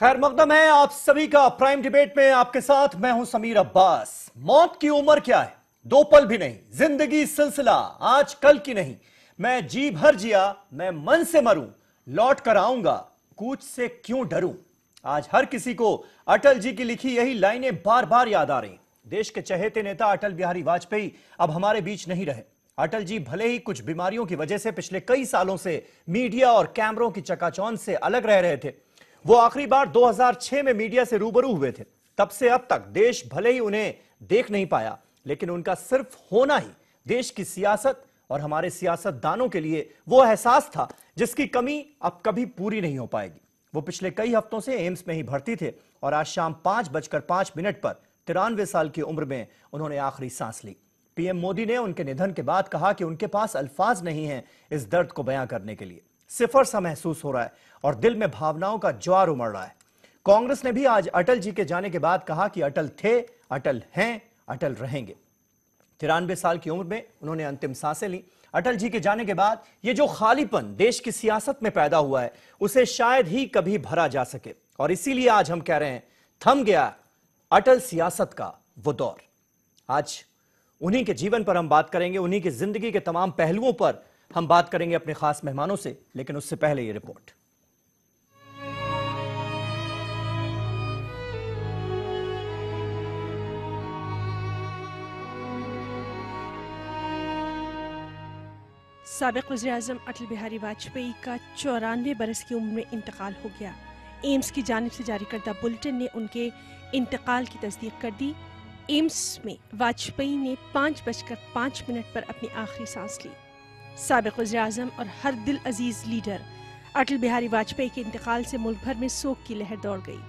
खैर मकदम है आप सभी का प्राइम डिबेट में। आपके साथ मैं हूं समीर अब्बास। मौत की उम्र क्या है? 2 पल भी नहीं। जिंदगी सिलसिला आज कल की नहीं। मैं जी भर जिया, मैं मन से मरूं, लौट कर आऊंगा, कूच से क्यों डरूं। आज हर किसी को अटल जी की लिखी यही लाइनें बार बार याद आ रही। देश के चहेते नेता अटल बिहारी वाजपेयी अब हमारे बीच नहीं रहे। अटल जी भले ही कुछ बीमारियों की वजह से पिछले कई सालों से मीडिया और कैमरों की चकाचौंध से अलग रह रहे थे। वो आखिरी बार 2006 में मीडिया से रूबरू हुए थे। तब से अब तक देश भले ही उन्हें देख नहीं पाया, लेकिन उनका सिर्फ होना ही देश की सियासत और हमारे सियासतदानों के लिए वो एहसास था जिसकी कमी अब कभी पूरी नहीं हो पाएगी। वो पिछले कई हफ्तों से एम्स में ही भर्ती थे और आज शाम 5:05 पर 93 साल की उम्र में उन्होंने आखिरी सांस ली। पीएम मोदी ने उनके निधन के बाद कहा कि उनके पास अल्फाज नहीं हैं इस दर्द को बयां करने के लिए। सिफर सा महसूस हो रहा है और दिल में भावनाओं का ज्वार उमड़ रहा है। कांग्रेस ने भी आज अटल जी के जाने के बाद कहा कि अटल थे, अटल हैं, अटल रहेंगे। 93 साल की उम्र में उन्होंने अंतिम सांसें ली। अटल जी के जाने के बाद ये जो खालीपन देश की सियासत में पैदा हुआ है, उसे शायद ही कभी भरा जा सके। और इसीलिए आज हम कह रहे हैं, थम गया अटल सियासत का वो दौर। आज उन्हीं के जीवन पर हम बात करेंगे, उन्हीं की जिंदगी के तमाम पहलुओं पर हम बात करेंगे अपने खास मेहमानों से। लेकिन उससे पहले ये रिपोर्ट। साबिक वज़ीर-ए-आज़म अटल बिहारी वाजपेयी का 94 बरस की उम्र में इंतकाल हो गया। एम्स की जानिब से जारी करदा बुलेटिन ने उनके इंतकाल की तस्दीक कर दी। एम्स में वाजपेयी ने 5:05 पर अपनी आखिरी सांस ली। साबिक वज़ीर-ए-आज़म और हर दिल अजीज लीडर अटल बिहारी वाजपेयी के इंतकाल से मुल्क भर में शोक की लहर दौड़ गई।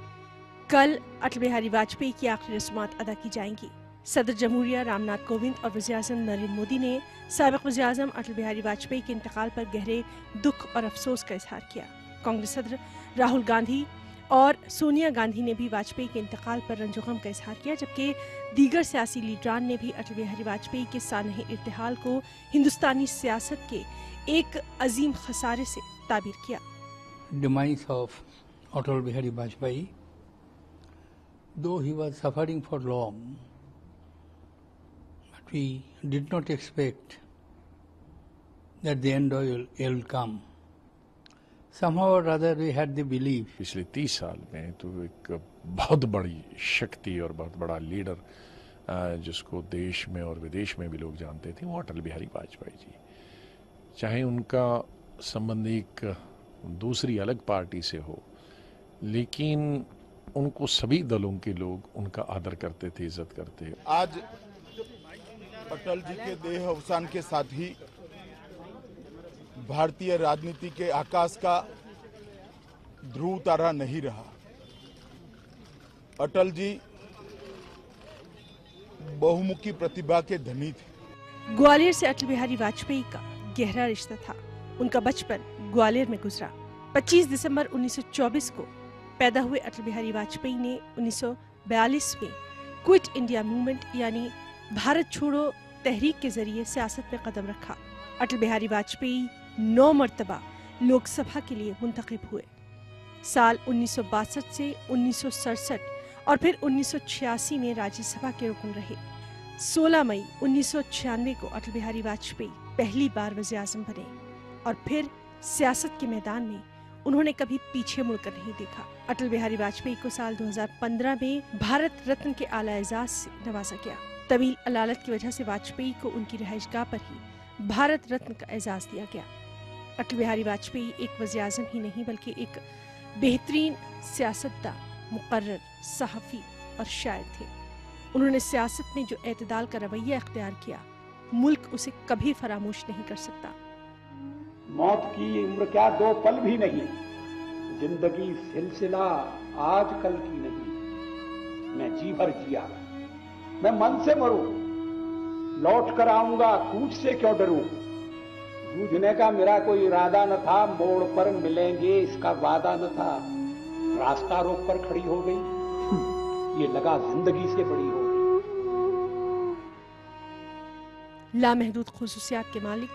कल अटल बिहारी वाजपेयी की आखिरी रस्मात अदा की जाएंगी। सदर जमहूरिया रामनाथ कोविंद और वज़ीर-ए-आज़म नरेंद्र मोदी ने साबिक वज़ीर-ए-आज़म अटल बिहारी वाजपेयी के इंतकाल पर गहरे दुख और अफसोस का इजहार किया। कांग्रेस सदर राहुल गांधी और सोनिया गांधी ने भी वाजपेयी के इंतकाल पर रंजो-गम का इजहार किया, जबकि दीगर सियासी लीडरान ने भी अटल बिहारी वाजपेयी के सानहे इर्तिहाल को हिंदुस्तानी सियासत के एक अजीम खसारे से ताबीर किया। Demise of Atal Bihari Vajpayee, though he was suffering for long, but we did not expect that the end will come. Somehow or other we had the belief. पिछले 30 साल में तो एक बहुत बड़ी शक्ति और बहुत बड़ा लीडर जिसको देश में और विदेश में भी लोग जानते थे, वो अटल बिहारी वाजपेयी जी। चाहे उनका संबंध एक दूसरी अलग पार्टी से हो, लेकिन उनको सभी दलों के लोग उनका आदर करते थे, इज्जत करते। आज अटल जी के देह अवसान के साथ ही भारतीय राजनीति के आकाश का ध्रुव तारा नहीं रहा। अटल जी बहुमुखी प्रतिभा के धनी थे। ग्वालियर से अटल बिहारी वाजपेयी का गहरा रिश्ता था। उनका बचपन ग्वालियर में गुजरा। 25 दिसंबर 1924 को पैदा हुए अटल बिहारी वाजपेयी ने 1942 में क्विट इंडिया मूवमेंट यानी भारत छोड़ो तहरीक के जरिए सियासत में कदम रखा। अटल बिहारी वाजपेयी 9 मरतबा लोकसभा के लिए मुंतखब हुए। साल 1962 से 1967 और फिर 1986 में राज्यसभा के रुकन रहे। 16 मई 1996 को अटल बिहारी वाजपेयी पहली बार वज़ीर-ए-आज़म बने और फिर सियासत के मैदान में उन्होंने कभी पीछे मुड़कर नहीं देखा। अटल बिहारी वाजपेयी को साल 2015 में भारत रत्न के आला एजाज से नवाजा गया। तवील अलालत की वजह से वाजपेयी को उनकी रिहाइशगाह पर ही भारत रत्न का एजाज दिया गया। अटल बिहारी वाजपेयी एक वज़ीर-ए-आज़म ही नहीं बल्कि एक बेहतरीन सियासतदान, मुकर्रर, सहाफ़ी और शायर थे। उन्होंने सियासत में जो एतदाल का रवैया इख्तियार किया, मुल्क उसे कभी फरामोश नहीं कर सकता। मौत की उम्र क्या 2 पल भी नहीं। जिंदगी सिलसिला आज कल की नहीं। मैं जी भर जिया, मैं मन से मरूं, लौट कर आऊंगा, कूच से क्यों डरूं। जूझने का मेरा कोई इरादा न था, मोड़ पर मिलेंगे इसका वादा न था। रास्ता रोक कर खड़ी हो गई, ये लगा जिंदगी से बड़ी हो गई। लामहदूद खुसूसियात के मालिक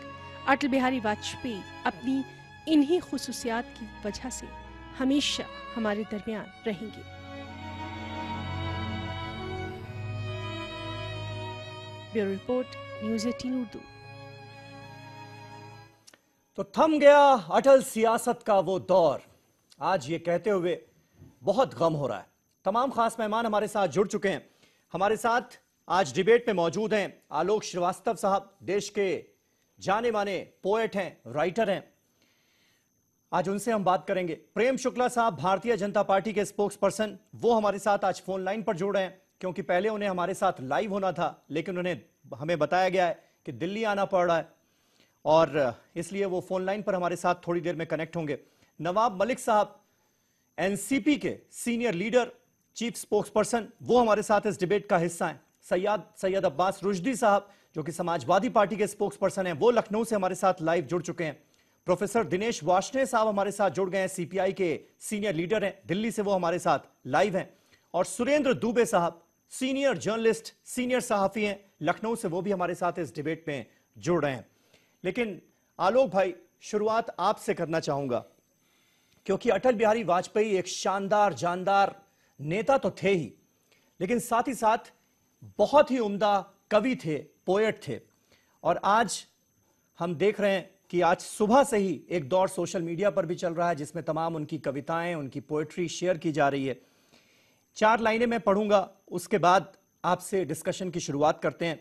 अटल बिहारी वाजपेयी अपनी इन्हीं खुसूसियात की वजह से हमेशा हमारे दरमियान रहेंगी। Bureau report, news 18 Urdu. तो थम गया अटल सियासत का वो दौर, आज ये कहते हुए बहुत गम हो रहा है। तमाम खास मेहमान हमारे साथ जुड़ चुके हैं। हमारे साथ आज डिबेट में मौजूद हैं आलोक श्रीवास्तव साहब, देश के जाने माने पोएट हैं, राइटर हैं। आज उनसे हम बात करेंगे। प्रेम शुक्ला साहब, भारतीय जनता पार्टी के स्पोक्स पर्सन, वो हमारे साथ आज फोन लाइन पर जुड़ रहे हैं, क्योंकि पहले उन्हें हमारे साथ लाइव होना था, लेकिन उन्हें हमें बताया गया है कि दिल्ली आना पड़ रहा है और इसलिए वो फोन लाइन पर हमारे साथ थोड़ी देर में कनेक्ट होंगे। नवाब मलिक साहब, एनसीपी के senior leader, chief spokes person, वो हमारे साथ इस डिबेट का हिस्सा हैं। सैयद अब्बास रुश्दी साहब, जो कि समाजवादी पार्टी के स्पोक्स पर्सन हैं, वो लखनऊ से हमारे साथ लाइव जुड़ चुके हैं। प्रोफेसर दिनेश वार्ष्णेय साहब हमारे साथ जुड़ गए हैं, सीपीआई के सीनियर लीडर हैं, दिल्ली से वो हमारे साथ लाइव हैं। और सुरेंद्र दुबे साहब, सीनियर जर्नलिस्ट, सीनियर सहाफी हैं, लखनऊ से वो भी हमारे साथ इस डिबेट में जुड़ रहे हैं। लेकिन आलोक भाई, शुरुआत आपसे करना चाहूंगा, क्योंकि अटल बिहारी वाजपेयी एक शानदार जानदार नेता तो थे ही, लेकिन साथ ही साथ बहुत ही उम्दा कवि थे, पोएट थे। और आज हम देख रहे हैं कि आज सुबह से ही एक दौर सोशल मीडिया पर भी चल रहा है, जिसमें तमाम उनकी कविताएं, उनकी पोएट्री शेयर की जा रही है। 4 लाइनें मैं पढ़ूंगा, उसके बाद आपसे डिस्कशन की शुरुआत करते हैं।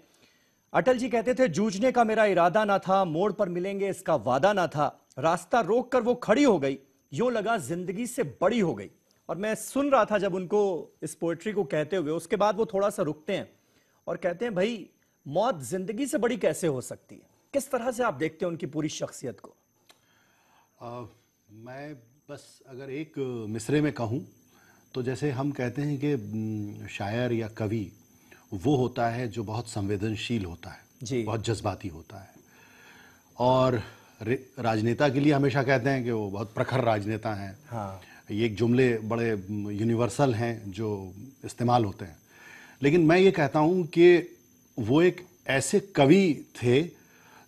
अटल जी कहते थे, जूझने का मेरा इरादा ना था, मोड़ पर मिलेंगे इसका वादा ना था, रास्ता रोक कर वो खड़ी हो गई, यूं लगा जिंदगी से बड़ी हो गई। और मैं सुन रहा था जब उनको इस पोएट्री को कहते हुए, उसके बाद वो थोड़ा सा रुकते हैं और कहते हैं, भाई मौत जिंदगी से बड़ी कैसे हो सकती है? किस तरह से आप देखते हैं उनकी पूरी शख्सियत को? मैं बस अगर एक मिसरे में कहूँ तो जैसे हम कहते हैं कि शायर या कवि वो होता है जो बहुत संवेदनशील होता है जी, बहुत जज्बाती होता है, और राजनेता के लिए हमेशा कहते हैं कि वो बहुत प्रखर राजनेता हैं। हाँ, ये एक जुमले बड़े यूनिवर्सल हैं जो इस्तेमाल होते हैं, लेकिन मैं ये कहता हूँ कि वो एक ऐसे कवि थे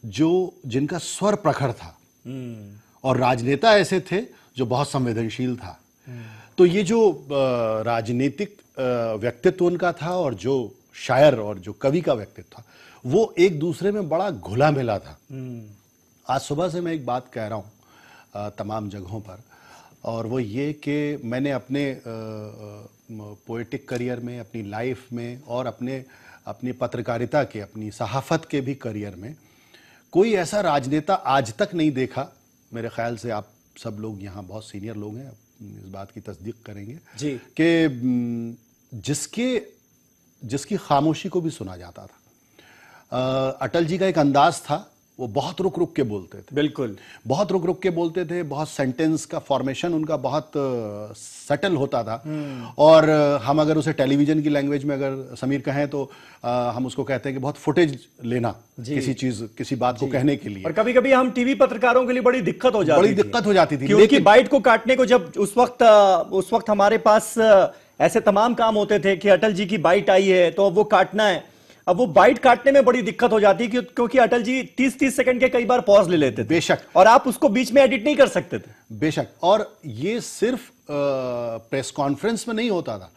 जिनका स्वर प्रखर था, और राजनेता ऐसे थे जो बहुत संवेदनशील था। तो ये जो राजनीतिक व्यक्तित्व उनका था और जो शायर और जो कवि का व्यक्तित्व था, वो एक दूसरे में बड़ा घुला मिला था। आज सुबह से मैं एक बात कह रहा हूँ तमाम जगहों पर, और वो ये कि मैंने अपने पोएटिक करियर में, अपनी लाइफ में और अपनी पत्रकारिता के, अपनी सहाफ़त के भी करियर में कोई ऐसा राजनेता आज तक नहीं देखा। मेरे ख्याल से आप सब लोग यहाँ बहुत सीनियर लोग हैं, इस बात की तस्दीक करेंगे जी, कि जिसकी खामोशी को भी सुना जाता था। अटल जी का एक अंदाज था, वो बहुत रुक रुक के बोलते थे, बिल्कुल बहुत रुक रुक के बोलते थे, बहुत सेंटेंस का फॉर्मेशन उनका बहुत सटल होता था। और हम अगर उसे टेलीविजन की लैंग्वेज में अगर समीर कहें तो हम उसको कहते हैं कि बहुत फुटेज लेना किसी बात को कहने के लिए। और कभी कभी हम टीवी पत्रकारों के लिए बड़ी दिक्कत हो जाती थी, लेकिन बाइट को काटने को, जब उस वक्त हमारे पास ऐसे तमाम काम होते थे कि अटल जी की बाइट आई है तो अब वो काटना है। अब वो बाइट काटने में बड़ी दिक्कत हो जाती है क्योंकि अटल जी 30-30 सेकंड के कई बार पॉज ले लेते थे। बेशक, और आप उसको बीच में एडिट नहीं कर सकते थे। बेशक, और ये सिर्फ प्रेस कॉन्फ्रेंस में नहीं होता था,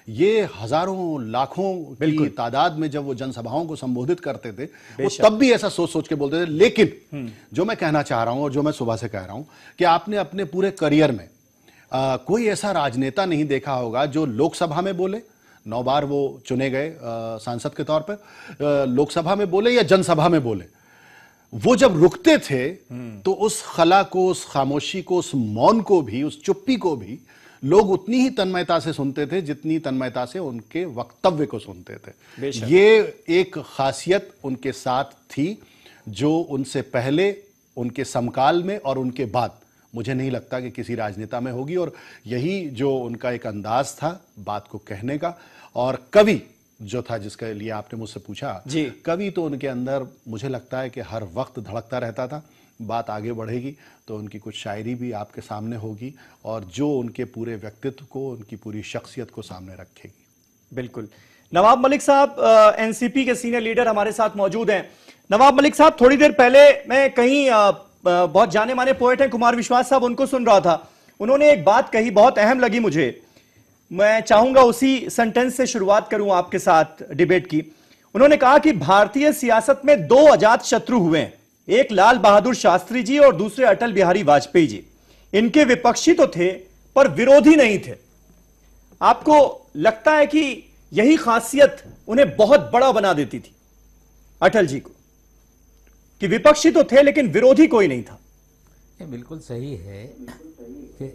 ये हजारों लाखों की तादाद में जब वो जनसभाओं को संबोधित करते थे, वो तब भी ऐसा सोच सोच के बोलते थे। लेकिन जो मैं कहना चाह रहा हूं और जो मैं सुबह से कह रहा हूं कि आपने अपने पूरे करियर में कोई ऐसा राजनेता नहीं देखा होगा जो लोकसभा में बोले, 9 बार वो चुने गए सांसद के तौर पर, लोकसभा में बोले या जनसभा में बोले, वो जब रुकते थे तो उस खला को, उस खामोशी को, उस मौन को भी, उस चुप्पी को भी लोग उतनी ही तन्मयता से सुनते थे जितनी तन्मयता से उनके वक्तव्य को सुनते थे। ये एक खासियत उनके साथ थी जो उनसे पहले, उनके समकाल में और उनके बाद मुझे नहीं लगता कि किसी राजनेता में होगी। और यही जो उनका एक अंदाज था बात को कहने का, और कवि जो था जिसके लिए आपने मुझसे पूछा जी, कवि तो उनके अंदर मुझे लगता है कि हर वक्त धड़कता रहता था। बात आगे बढ़ेगी तो उनकी कुछ शायरी भी आपके सामने होगी और जो उनके पूरे व्यक्तित्व को, उनकी पूरी शख्सियत को सामने रखेगी। बिल्कुल। नवाब मलिक साहब, एनसीपी के सीनियर लीडर हमारे साथ मौजूद हैं। नवाब मलिक साहब, थोड़ी देर पहले मैं कहीं बहुत जाने माने पोएट हैं कुमार विश्वास साहब, उनको सुन रहा था। उन्होंने एक बात कही, बहुत अहम लगी मुझे। मैं चाहूंगा उसी सेंटेंस से शुरुआत करूं आपके साथ डिबेट की। उन्होंने कहा कि भारतीय सियासत में दो अजात शत्रु हुए हैं, एक लाल बहादुर शास्त्री जी और दूसरे अटल बिहारी वाजपेयी जी। इनके विपक्षी तो थे पर विरोधी नहीं थे। आपको लगता है कि यही खासियत उन्हें बहुत बड़ा बना देती थी अटल जी को, कि विपक्षी तो थे लेकिन विरोधी कोई नहीं था? ये बिल्कुल सही है कि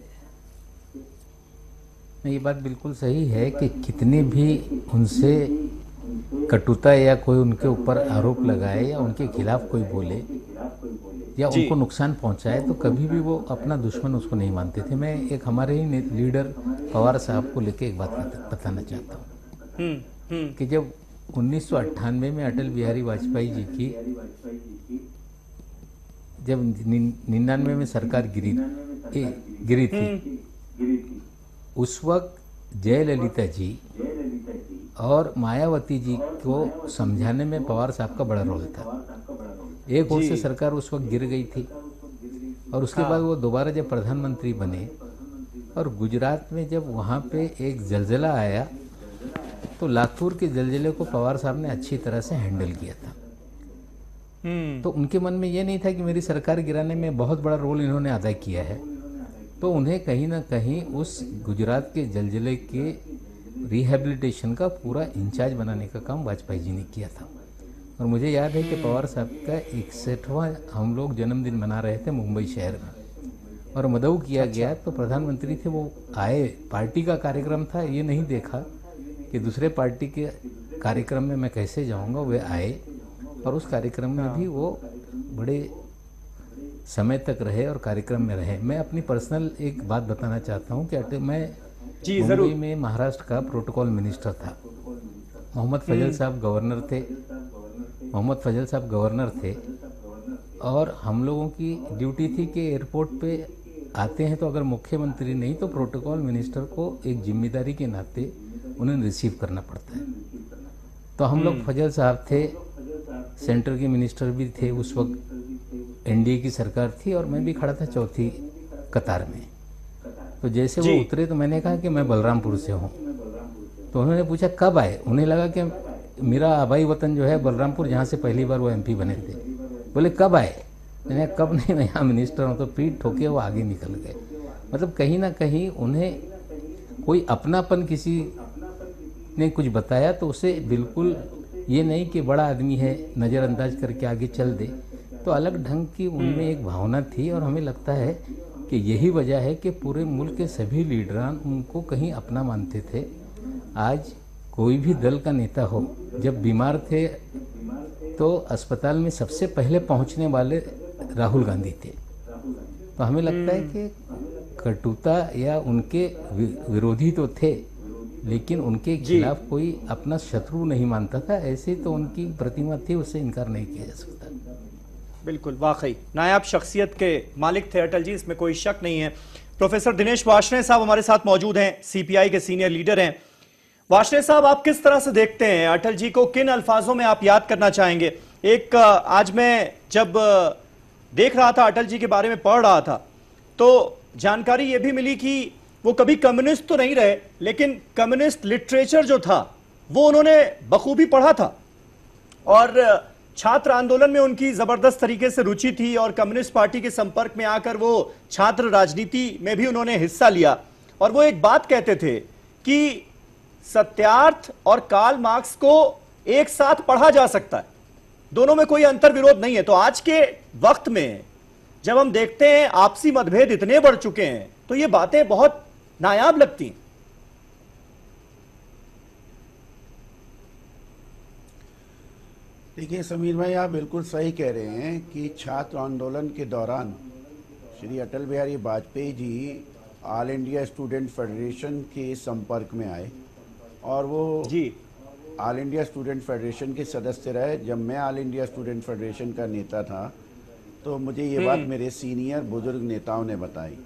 ये बात बिल्कुल सही है कि कितने भी उनसे कटुता या कोई उनके ऊपर आरोप लगाए या उनके खिलाफ कोई बोले या उनको नुकसान पहुंचाए तो कभी भी वो अपना दुश्मन उसको नहीं मानते थे। मैं एक हमारे ही लीडर पवार साहब को लेके एक बात बताना चाहता हूँ कि जब 1998 में अटल बिहारी वाजपेयी जी की जब 99 में सरकार गिरी थी, उस वक्त जयललिता जी और मायावती जी को समझाने में पवार साहब का बड़ा रोल था। एक ओर से सरकार उस वक्त गिर गई थी और उसके बाद वो दोबारा जब प्रधानमंत्री बने और गुजरात में जब वहाँ पे एक जलजला आया तो लातूर के जलजले को पवार साहब ने अच्छी तरह से हैंडल किया था। तो उनके मन में ये नहीं था कि मेरी सरकार गिराने में बहुत बड़ा रोल इन्होंने अदा किया है, तो उन्हें कहीं ना कहीं उस गुजरात के जलजले के रिहेबिलिटेशन का पूरा इंचार्ज बनाने का काम वाजपेयी जी ने किया था। और मुझे याद है कि पवार साहब का 61वां हम लोग जन्मदिन मना रहे थे मुंबई शहर में और मदऊ किया गया, तो प्रधानमंत्री थे वो आए, पार्टी का कार्यक्रम था, ये नहीं देखा कि दूसरे पार्टी के कार्यक्रम में मैं कैसे जाऊंगा, वे आए और उस कार्यक्रम में भी वो बड़े समय तक रहे और कार्यक्रम में रहे। मैं अपनी पर्सनल एक बात बताना चाहता हूँ कि मैं मुंबई में महाराष्ट्र का प्रोटोकॉल मिनिस्टर था। मोहम्मद फजल साहब गवर्नर थे और हम लोगों की ड्यूटी थी कि एयरपोर्ट पे आते हैं तो अगर मुख्यमंत्री नहीं तो प्रोटोकॉल मिनिस्टर को एक जिम्मेदारी के नाते उन्हें रिसीव करना पड़ता है। तो हम लोग, फजल साहब थे, सेंटर के मिनिस्टर भी थे, उस वक्त एनडीए की सरकार थी और मैं भी खड़ा था चौथी कतार में। तो जैसे वो उतरे तो मैंने कहा कि मैं बलरामपुर से हूँ। तो उन्होंने पूछा कब आए, उन्हें लगा कि मेरा आबाई वतन जो है बलरामपुर, जहाँ से पहली बार वो एमपी बने थे। बोले कब आए, मैंने कब नहीं, मैं यहाँ मिनिस्टर हूँ। तो पीठ ठोके वो आगे निकल गए। मतलब कहीं ना कहीं उन्हें कोई अपनापन किसी ने कुछ बताया तो उसे बिल्कुल ये नहीं कि बड़ा आदमी है नज़रअंदाज करके आगे चल दे, तो अलग ढंग की उनमें एक भावना थी। और हमें लगता है कि यही वजह है कि पूरे मुल्क के सभी लीडरान उनको कहीं अपना मानते थे। आज कोई भी दल का नेता हो, जब बीमार थे तो अस्पताल में सबसे पहले पहुंचने वाले राहुल गांधी थे। तो हमें लगता है कि कटुता या उनके विरोधी तो थे लेकिन उनके खिलाफ कोई अपना शत्रु नहीं मानता था। ऐसे तो उनकी प्रतिमा थी, उससे इनकार नहीं किया जा सकता। बिल्कुल, वाकई नायाब शख्सियत के मालिक थे अटल जी, इसमें कोई शक नहीं है। प्रोफेसर दिनेश वार्ष्णेय साहब हमारे साथ मौजूद हैं, सीपीआई के सीनियर लीडर हैं। वार्ष्णेय साहब, आप किस तरह से देखते हैं अटल जी को, किन अल्फाजों में आप याद करना चाहेंगे? एक आज मैं जब देख रहा था, अटल जी के बारे में पढ़ रहा था, तो जानकारी यह भी मिली कि वो कभी कम्युनिस्ट तो नहीं रहे लेकिन कम्युनिस्ट लिटरेचर जो था वो उन्होंने बखूबी पढ़ा था और छात्र आंदोलन में उनकी जबरदस्त तरीके से रुचि थी और कम्युनिस्ट पार्टी के संपर्क में आकर वो छात्र राजनीति में भी उन्होंने हिस्सा लिया। और वो एक बात कहते थे कि सत्यार्थ और कार्ल मार्क्स को एक साथ पढ़ा जा सकता है, दोनों में कोई अंतर विरोध नहीं है। तो आज के वक्त में जब हम देखते हैं आपसी मतभेद इतने बढ़ चुके हैं तो ये बातें बहुत नायाब लगती हैं। देखिए समीर भाई, आप बिल्कुल सही कह रहे हैं कि छात्र आंदोलन के दौरान Shri Atal Bihari Vajpayee ji all India student federation के संपर्क में आए और वो ऑल इंडिया स्टूडेंट फेडरेशन के सदस्य रहे। जब मैं ऑल इंडिया स्टूडेंट फेडरेशन का नेता था तो मुझे ये बात मेरे सीनियर बुजुर्ग नेताओं ने बताई।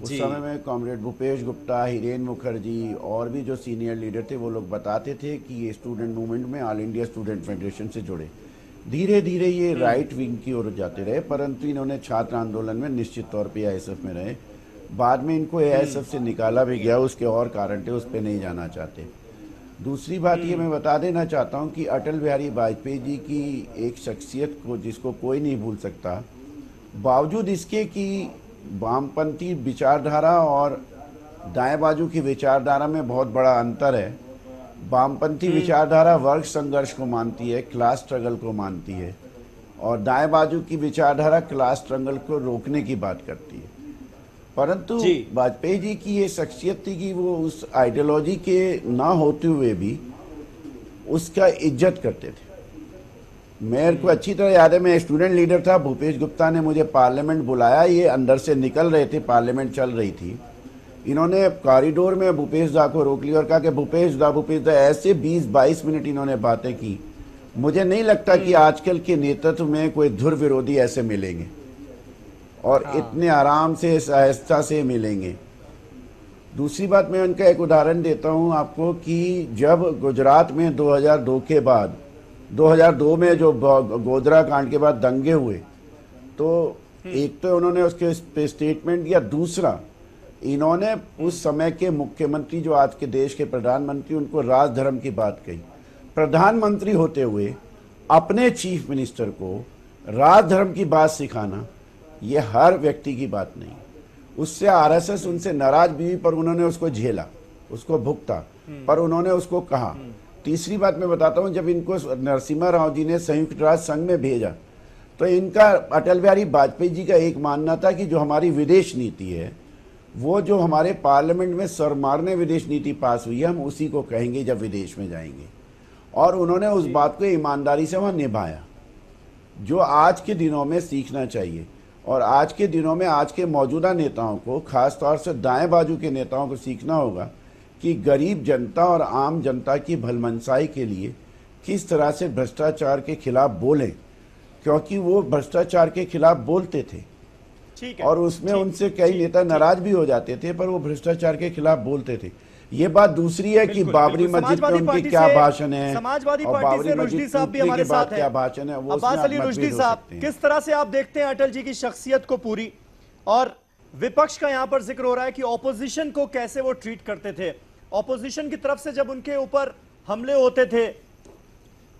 उस समय में कॉमरेड भूपेश गुप्ता, हिरेन मुखर्जी और भी जो सीनियर लीडर थे वो लोग बताते थे कि ये स्टूडेंट मूवमेंट में ऑल इंडिया स्टूडेंट फेडरेशन से जुड़े। धीरे धीरे ये राइट विंग की ओर जाते रहे, परंतु इन्होंने छात्र आंदोलन में निश्चित तौर पे आईएसएफ में रहे। बाद में इनको एएसएफ से निकाला भी गया, उसके और कारण थे, उस पर नहीं जाना चाहते। दूसरी बात ये मैं बता देना चाहता हूँ कि अटल बिहारी वाजपेयी जी की एक शख्सियत को जिसको कोई नहीं भूल सकता, बावजूद इसके कि वामपंथी विचारधारा और दाएं बाजू की विचारधारा में बहुत बड़ा अंतर है। वामपंथी विचारधारा वर्ग संघर्ष को मानती है, क्लास स्ट्रगल को मानती है, और दाएं बाजू की विचारधारा क्लास स्ट्रगल को रोकने की बात करती है। परंतु वाजपेयी जी की ये शख्सियत थी कि वो उस आइडियोलॉजी के ना होते हुए भी उसका इज्जत करते थे। मेरे को अच्छी तरह याद है, मैं स्टूडेंट लीडर था, भूपेश गुप्ता ने मुझे पार्लियामेंट बुलाया, ये अंदर से निकल रहे थे, पार्लियामेंट चल रही थी। इन्होंने कॉरिडोर में भूपेश दा को रोक लिया और कहा कि भूपेश दा, ऐसे 20-22 मिनट इन्होंने बातें की। मुझे नहीं लगता कि आजकल के नेतृत्व में कोई धुर विरोधी ऐसे मिलेंगे और इतने आराम से सहजता से मिलेंगे। दूसरी बात, मैं उनका एक उदाहरण देता हूं आपको कि जब गुजरात में 2002 के बाद 2002 में जो गोधरा कांड के बाद दंगे हुए, तो एक तो उन्होंने उसके स्टेटमेंट दिया, दूसरा इन्होंने उस समय के मुख्यमंत्री जो आज के देश के प्रधानमंत्री, उनको राजधर्म की बात कही। प्रधानमंत्री होते हुए अपने चीफ मिनिस्टर को राजधर्म की बात सिखाना, ये हर व्यक्ति की बात नहीं। उससे आरएसएस उनसे नाराज भी हुई, पर उन्होंने उसको झेला, उसको भुगता, पर उन्होंने उसको कहा। तीसरी बात मैं बताता हूं, जब इनको नरसिम्हा राव जी ने संयुक्त राष्ट्र संघ में भेजा, तो इनका अटल बिहारी वाजपेयी जी का एक मानना था कि जो हमारी विदेश नीति है, वो जो हमारे पार्लियामेंट में सरमारने विदेश नीति पास हुई है, हम उसी को कहेंगे जब विदेश में जाएंगे। और उन्होंने उस बात को ईमानदारी से वहां निभाया, जो आज के दिनों में सीखना चाहिए। और आज के दिनों में आज के मौजूदा नेताओं को, खासतौर से दाएं बाजू के नेताओं को सीखना होगा कि गरीब जनता और आम जनता की भलमनसाई के लिए किस तरह से भ्रष्टाचार के खिलाफ बोलें, क्योंकि वो भ्रष्टाचार के खिलाफ बोलते थे और उसमें उनसे कई नेता नाराज भी हो जाते थे, पर वो भ्रष्टाचार के खिलाफ बोलते थे। ये बात दूसरी है कि बाबरी मस्जिद पे उनकी क्या भाषण है, समाजवादी पार्टी से रुश्दी साहब भी हमारे साथ हैं, क्या भाषण है, वो अब्बास अली रुश्दी साहब, किस तरह से आप देखते हैं अटल जी की शख्सियत को पूरी? और विपक्ष का यहां पर जिक्र हो रहा है कि ऑपोजिशन को कैसे वो ट्रीट करते थे। ऑपोजिशन की तरफ से जब उनके ऊपर हमले होते थे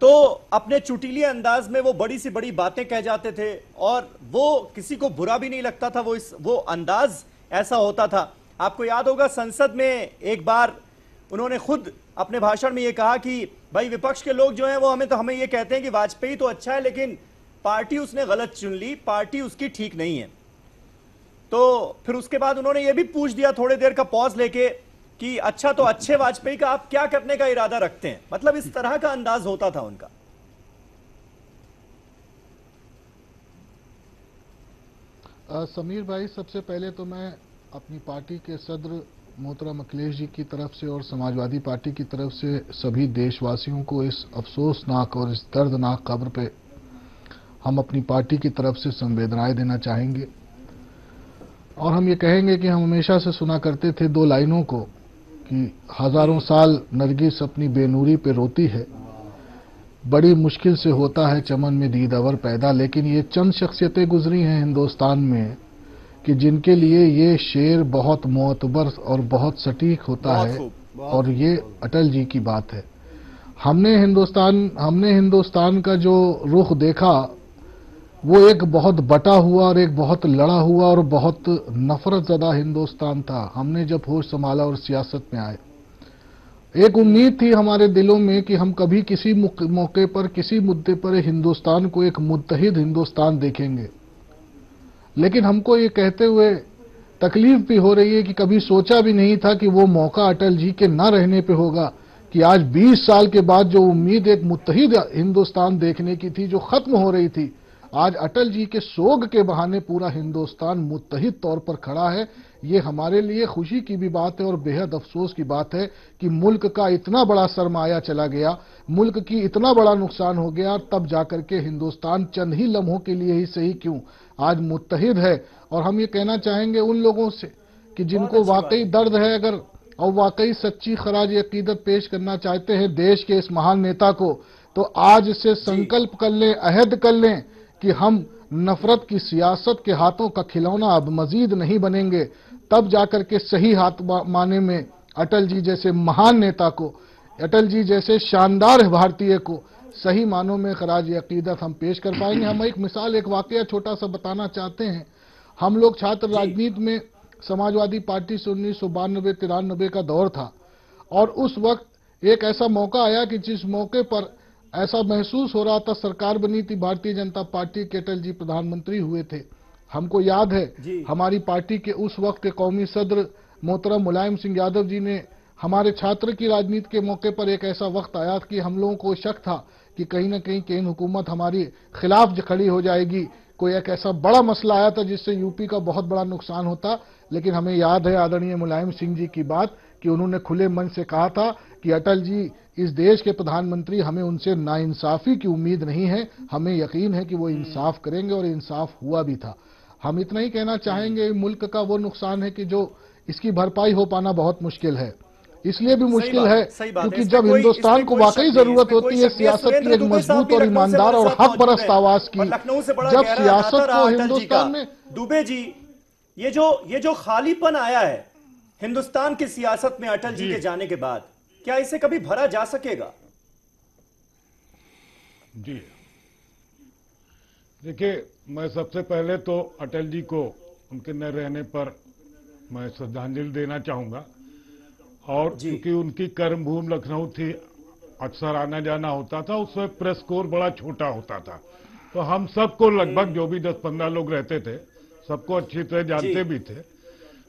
तो अपने चुटीले अंदाज में वो बड़ी सी बड़ी बातें कह जाते थे और वो किसी को बुरा भी नहीं लगता था, वो अंदाज ऐसा होता था। आपको याद होगा संसद में एक बार उन्होंने खुद अपने भाषण में ये कहा कि भाई विपक्ष के लोग जो हैं वो हमें ये कहते हैं कि वाजपेयी तो अच्छा है, लेकिन पार्टी उसने गलत चुन ली, पार्टी उसकी ठीक नहीं है। तो फिर उसके बाद उन्होंने ये भी पूछ दिया थोड़ी देर का पॉज लेके कि अच्छा तो अच्छे वाजपेयी का आप क्या करने का इरादा रखते हैं। मतलब इस तरह का अंदाज होता था उनका। समीर भाई, सबसे पहले तो मैं अपनी पार्टी के सदर मोहतरम अखिलेश जी की तरफ से और समाजवादी पार्टी की तरफ से सभी देशवासियों को इस अफसोसनाक और इस दर्दनाक खबर पे हम अपनी पार्टी की तरफ से संवेदनाएं देना चाहेंगे। और हम ये कहेंगे कि हम हमेशा से सुना करते थे दो लाइनों को कि हजारों साल नरगिस अपनी बेनूरी पे रोती है, बड़ी मुश्किल से होता है चमन में दीदावर पैदा। लेकिन ये चंद शख्सियतें गुजरी हैं हिंदुस्तान में कि जिनके लिए ये शेर बहुत मोतबर और बहुत सटीक होता है, और ये अटल जी की बात है। हमने हिंदुस्तान का जो रुख देखा वो एक बहुत बटा हुआ और एक बहुत लड़ा हुआ और बहुत नफरत ज़दा हिंदुस्तान था। हमने जब होश संभाला और सियासत में आए, एक उम्मीद थी हमारे दिलों में कि हम कभी किसी मौके पर, किसी मुद्दे पर हिंदुस्तान को एक मुत्तहिद हिंदुस्तान देखेंगे। लेकिन हमको ये कहते हुए तकलीफ भी हो रही है कि कभी सोचा भी नहीं था कि वो मौका अटल जी के न रहने पे होगा, कि आज 20 साल के बाद जो उम्मीद एक मुत्तहिद हिंदुस्तान देखने की थी, जो खत्म हो रही थी, आज अटल जी के सोग के बहाने पूरा हिंदुस्तान मुत्तहिद तौर पर खड़ा है। ये हमारे लिए खुशी की भी बात है और बेहद अफसोस की बात है कि मुल्क का इतना बड़ा सरमाया चला गया, मुल्क की इतना बड़ा नुकसान हो गया, तब जाकर के हिंदुस्तान चंद ही लम्हों के लिए ही सही क्यों आज मुत्तहिद है। और हम ये कहना चाहेंगे उन लोगों से कि जिनको वाकई दर्द है, अगर और वाकई सच्ची खराज अकीदत पेश करना चाहते हैं देश के इस महान नेता को, तो आज से संकल्प कर लें, अहद कर लें कि हम नफरत की सियासत के हाथों का खिलौना अब मजीद नहीं बनेंगे। तब जाकर के सही माने में अटल जी जैसे महान नेता को, अटल जी जैसे शानदार भारतीय को सही मानों में खराज अकीदत हम पेश कर पाएंगे। हम एक मिसाल, एक वाकया छोटा सा बताना चाहते हैं। हम लोग छात्र राजनीति में समाजवादी पार्टी से 1992-93 का दौर था, और उस वक्त एक ऐसा मौका आया कि जिस मौके पर ऐसा महसूस हो रहा था, सरकार बनी थी भारतीय जनता पार्टी के, अटल जी प्रधानमंत्री हुए थे। हमको याद है हमारी पार्टी के उस वक्त के कौमी सदर मोहतरम मुलायम सिंह यादव जी ने हमारे छात्र की राजनीति के मौके पर एक ऐसा वक्त आया कि हम लोगों को शक था कि कहीं ना कहीं केंद्र हुकूमत हमारी खिलाफ खड़ी हो जाएगी। कोई एक ऐसा बड़ा मसला आया था जिससे यूपी का बहुत बड़ा नुकसान होता। लेकिन हमें याद है आदरणीय मुलायम सिंह जी की बात कि उन्होंने खुले मन से कहा था कि अटल जी इस देश के प्रधानमंत्री, हमें उनसे नाइंसाफी की उम्मीद नहीं है, हमें यकीन है कि वो इंसाफ करेंगे, और इंसाफ हुआ भी था। हम इतना ही कहना चाहेंगे, मुल्क का वो नुकसान है कि जो इसकी भरपाई हो पाना बहुत मुश्किल है। इसलिए भी मुश्किल है क्योंकि जब हिंदुस्तान को वाकई जरूरत होती है सियासत की एक मजबूत और ईमानदार और हक परस्त आवाज की, जब सियासत को हिंदुस्तान में, दुबे जी, ये जो खालीपन आया है हिंदुस्तान की सियासत में अटल जी के जाने के बाद, क्या इसे कभी भरा जा सकेगा? जी देखिए, मैं सबसे पहले तो अटल जी को उनके न रहने पर मैं श्रद्धांजलि देना चाहूंगा। और क्योंकि उनकी कर्मभूमि लखनऊ थी, अक्सर आना जाना होता था, उसमें प्रेस कोर बड़ा छोटा होता था, तो हम सबको लगभग जो भी 10-15 लोग रहते थे सबको अच्छी तरह जानते भी थे।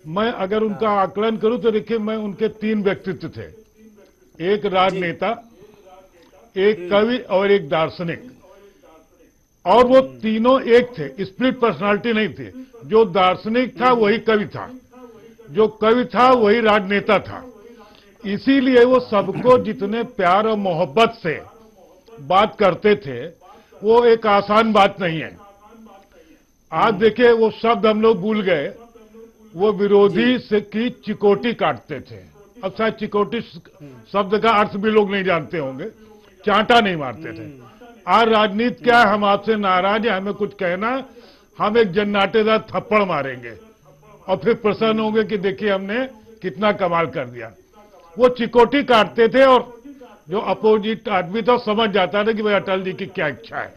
मैं अगर उनका आकलन करूं तो देखिए, मैं उनके 3 व्यक्तित्व थे, एक राजनेता, एक कवि और एक दार्शनिक, और वो तीनों एक थे, स्प्लिट पर्सनालिटी नहीं थी। जो दार्शनिक था वही कवि था, जो कवि था वही राजनेता था। इसीलिए वो सबको जितने प्यार और मोहब्बत से बात करते थे, वो एक आसान बात नहीं है। आज देखिए, वो शब्द हम लोग भूल गए, वो विरोधी से की चिकोटी काटते थे। अब शायद चिकोटी शब्द का अर्थ भी लोग नहीं जानते होंगे, चांटा नहीं मारते थे। आज राजनीति क्या है, हम आपसे नाराज है, हमें कुछ कहना, हम एक जन्नाटेदार थप्पड़ मारेंगे और फिर प्रसन्न होंगे कि देखिए हमने कितना कमाल कर दिया। वो चिकोटी काटते थे, और जो अपोजिट आदमी था समझ जाता था कि भाई अटल जी की क्या इच्छा है।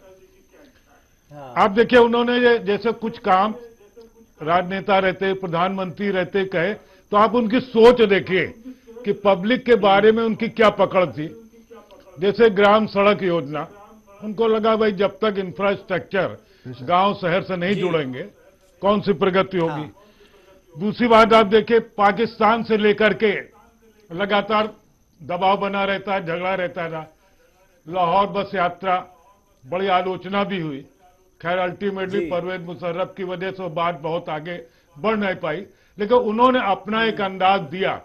आप देखिए, उन्होंने जैसे कुछ काम राजनेता रहते, प्रधानमंत्री रहते कहे, तो आप उनकी सोच देखिए कि पब्लिक के बारे में उनकी क्या पकड़ थी। जैसे ग्राम सड़क योजना, उनको लगा भाई जब तक इंफ्रास्ट्रक्चर गांव शहर से नहीं जुड़ेंगे कौन सी प्रगति होगी। दूसरी बात आप देखिए, पाकिस्तान से लेकर के लगातार दबाव बना रहता है, झगड़ा रहता था। लाहौर बस यात्रा बड़ी आलोचना भी हुई, खैर अल्टीमेटली परवेज मुशर्रफ की वजह से बात बहुत आगे बढ़ नहीं पाई, लेकिन उन्होंने अपना एक अंदाज दिया।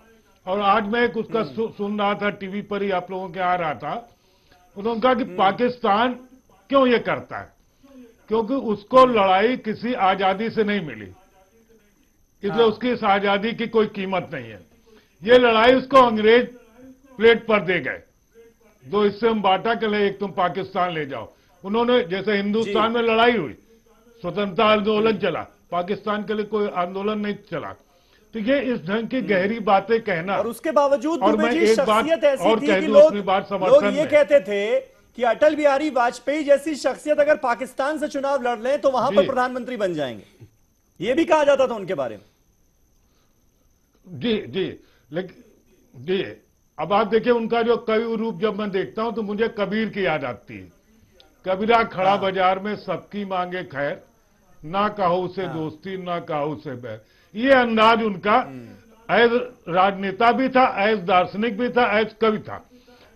और आज मैं एक उसका सुन रहा था, टीवी पर ही आप लोगों के आ रहा था, उन्होंने कहा कि पाकिस्तान क्यों ये करता है, क्योंकि उसको लड़ाई किसी आजादी से नहीं मिली, इसलिए उसकी इस आजादी की कोई कीमत नहीं है। ये लड़ाई उसको अंग्रेज प्लेट पर दे गए, 2 हिस्से हम बांटा के लिए, एक तुम पाकिस्तान ले जाओ। उन्होंने, जैसे हिंदुस्तान में लड़ाई हुई, स्वतंत्रता आंदोलन चला, पाकिस्तान के लिए कोई आंदोलन नहीं चला। तो ये इस ढंग की गहरी बातें कहना, और उसके बावजूद और मैं एक बात और कह दूं अपनी बात समर्थन लोग ये कहते थे कि अटल बिहारी वाजपेयी जैसी शख्सियत अगर पाकिस्तान से चुनाव लड़ लें तो वहां पर प्रधानमंत्री बन जाएंगे, ये भी कहा जाता था उनके बारे में। जी लेकिन जी, अब आप देखिए उनका जो कवि रूप जब मैं देखता हूं तो मुझे कबीर की याद आती है। कबीरा खड़ा बाजार में सबकी मांगे खैर, ना कहो उसे दोस्ती ना कहो उसे बैर। ये अंदाज उनका एज राजनेता भी था, एज दार्शनिक भी था, एज कवि था,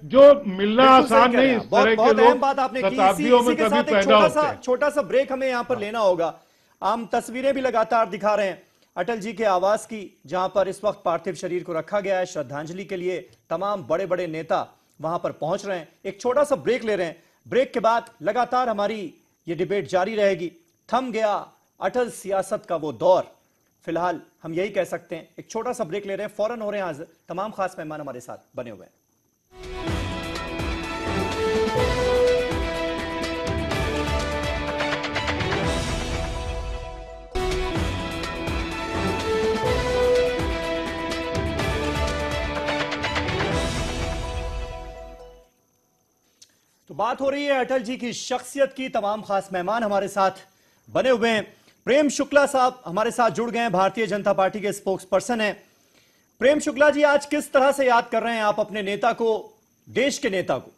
जो मिलना आसान नहीं। इस तरह के लोग शताब्दियों में कभी पैदा होते हैं। छोटा सा ब्रेक हमें यहां पर लेना होगा। हम तस्वीरें भी लगातार दिखा रहे हैं अटल जी के आवास की, जहां पर इस वक्त पार्थिव शरीर को रखा गया है। श्रद्धांजलि के लिए तमाम बड़े बड़े नेता वहां पर पहुंच रहे हैं। एक छोटा सा ब्रेक ले रहे हैं, ब्रेक के बाद लगातार हमारी ये डिबेट जारी रहेगी। थम गया अटल सियासत का वो दौर, फिलहाल हम यही कह सकते हैं। एक छोटा सा ब्रेक ले रहे हैं, फौरन हो रहे हैं हाजिर। तमाम खास मेहमान हमारे साथ बने हुए हैं। बात हो रही है अटल जी की शख्सियत की। तमाम खास मेहमान हमारे साथ बने हुए हैं। प्रेम शुक्ला साहब हमारे साथ जुड़ गए हैं, भारतीय जनता पार्टी के स्पोक्स पर्सन हैं। प्रेम शुक्ला जी, आज किस तरह से याद कर रहे हैं आप अपने नेता को, देश के नेता को?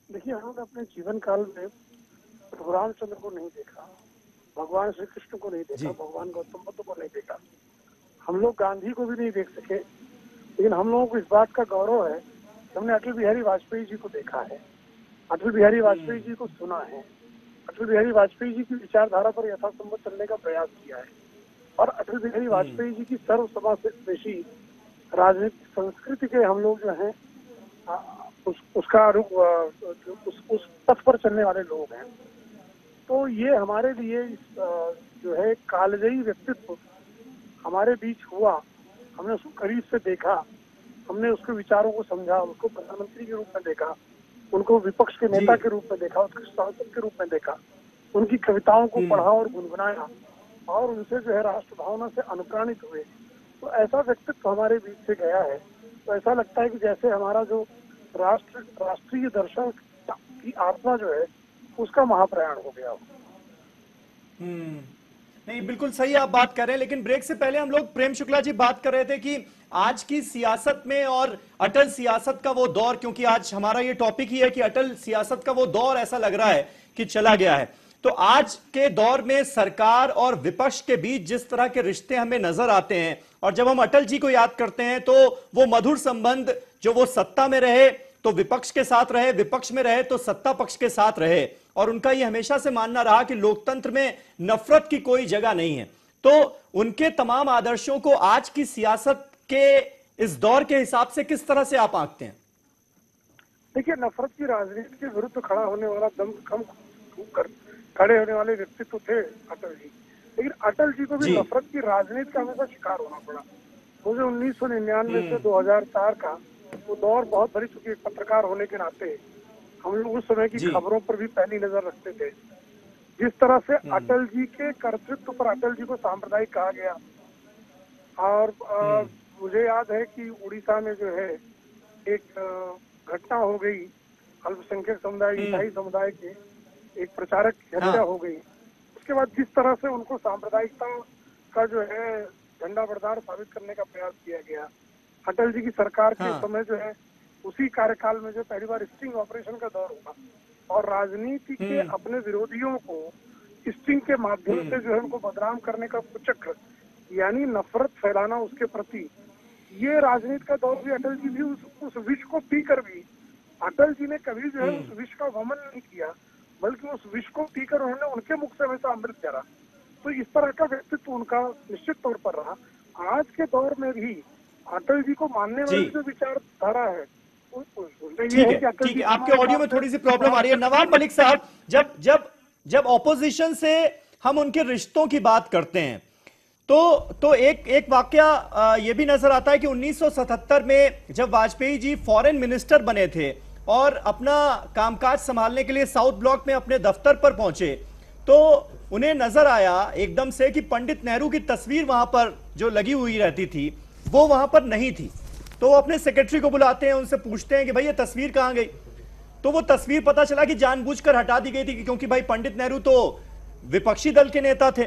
देखिए, हमने अपने जीवन काल में प्रभु रामचंद्र को नहीं देखा, भगवान श्री कृष्ण को नहीं देखा, भगवान गौतम बुद्ध को नहीं देखा, हम लोग गांधी को भी नहीं देख सके, लेकिन हम लोगों को इस बात का गौरव है कि हमने अटल बिहारी वाजपेयी जी को देखा है, अटल बिहारी वाजपेयी जी को सुना है, अटल बिहारी वाजपेयी जी की विचारधारा पर यथासंभव चलने का प्रयास किया है और अटल बिहारी वाजपेयी जी की सर्व समावेशी राजनीतिक संस्कृति के हम लोग जो हैं उस पथ पर चलने वाले लोग हैं। तो ये हमारे लिए जो है कालजयी व्यक्तित्व हमारे बीच हुआ, हमने उसको करीब से देखा, हमने उसके विचारों को समझा, उसको प्रधानमंत्री के रूप में देखा, उनको विपक्ष के नेता के रूप में देखा, उसके सांसद के रूप में देखा, उनकी कविताओं को पढ़ा और गुनगुनाया और उनसे जो है राष्ट्र भावना से अनुप्राणित हुए। तो ऐसा व्यक्तित्व हमारे बीच से गया है, तो ऐसा लगता है कि जैसे हमारा जो राष्ट्रीय दर्शन की आत्मा जो है उसका महाप्रयाण हो गया हो। नहीं, बिल्कुल सही आप बात कर रहे हैं, लेकिन ब्रेक से पहले हम लोग प्रेम शुक्ला जी बात कर रहे थे कि आज की सियासत में और अटल सियासत का वो दौर, क्योंकि आज हमारा ये टॉपिक ही है कि अटल सियासत का वो दौर ऐसा लग रहा है कि चला गया है। तो आज के दौर में सरकार और विपक्ष के बीच जिस तरह के रिश्ते हमें नजर आते हैं, और जब हम अटल जी को याद करते हैं तो वो मधुर संबंध, जो वो सत्ता में रहे तो विपक्ष के साथ रहे, विपक्ष में रहे तो सत्ता पक्ष के साथ रहे, और उनका ये हमेशा से मानना रहा कि लोकतंत्र में नफरत की कोई जगह नहीं है। तो उनके तमाम आदर्शों को आज की सियासत के इस दौर के हिसाब से किस तरह से आप आंकते हैं? देखिए, नफरत की राजनीति के विरुद्ध खड़ा होने वाला, दम खम कर खड़े होने वाले व्यक्तित्व थे अटल जी, लेकिन अटल जी को भी नफरत की राजनीति का हमेशा शिकार होना पड़ा। मुझे 1999 से 2004 का वो दौर बहुत भरी, चुकी पत्रकार होने के नाते हम लोग उस समय की खबरों पर भी पहली नजर रखते थे। जिस तरह से अटल जी के कर्तृत्व पर अटल जी को सांप्रदायिक कहा गया, और मुझे याद है कि उड़ीसा में जो है एक घटना हो गई, अल्पसंख्यक समुदाय, ईसाई समुदाय के एक प्रचारक की हत्या हो गई। उसके बाद जिस तरह से उनको सांप्रदायिकता का जो है झंडा बरदार साबित करने का प्रयास किया गया, अटल जी की सरकार के समय जो है उसी कार्यकाल में जो पहली बार स्टिंग ऑपरेशन का दौर हुआ और राजनीति के अपने विरोधियों को स्टिंग के माध्यम से जो है उनको बदनाम करने का कुचक्र, यानी नफरत फैलाना उसके प्रति, ये राजनीति का दौर भी अटल जी भी उस विष को पीकर भी, अटल जी ने कभी जो है उस विष का वमन नहीं किया, बल्कि उस विष को पीकर उन्होंने उनके मुख से हमेशा अमृत जरा। तो इस तरह का व्यक्तित्व उनका निश्चित तौर पर रहा। आज के दौर में भी अटल जी को मानने वाली जो विचारधारा है, ठीक है, आपके ऑडियो में थोड़ी सी प्रॉब्लम आ रही है। नवाब मलिक साहब, जब ऑपोजिशन से हम उनके रिश्तों की बात करते हैं तो एक वाकया ये भी नजर आता है कि 1977 में जब वाजपेयी जी फॉरेन मिनिस्टर बने थे और अपना कामकाज संभालने के लिए साउथ ब्लॉक में अपने दफ्तर पर पहुंचे, तो उन्हें नजर आया एकदम से कि पंडित नेहरू की तस्वीर वहां पर जो लगी हुई रहती थी वो वहां पर नहीं थी। तो वो अपने सेक्रेटरी को बुलाते हैं, उनसे पूछते हैं कि भाई ये तस्वीर कहां गई? तो वो तस्वीर पता चला कि जानबूझकर हटा दी गई थी, क्योंकि भाई पंडित नेहरू तो विपक्षी दल के नेता थे।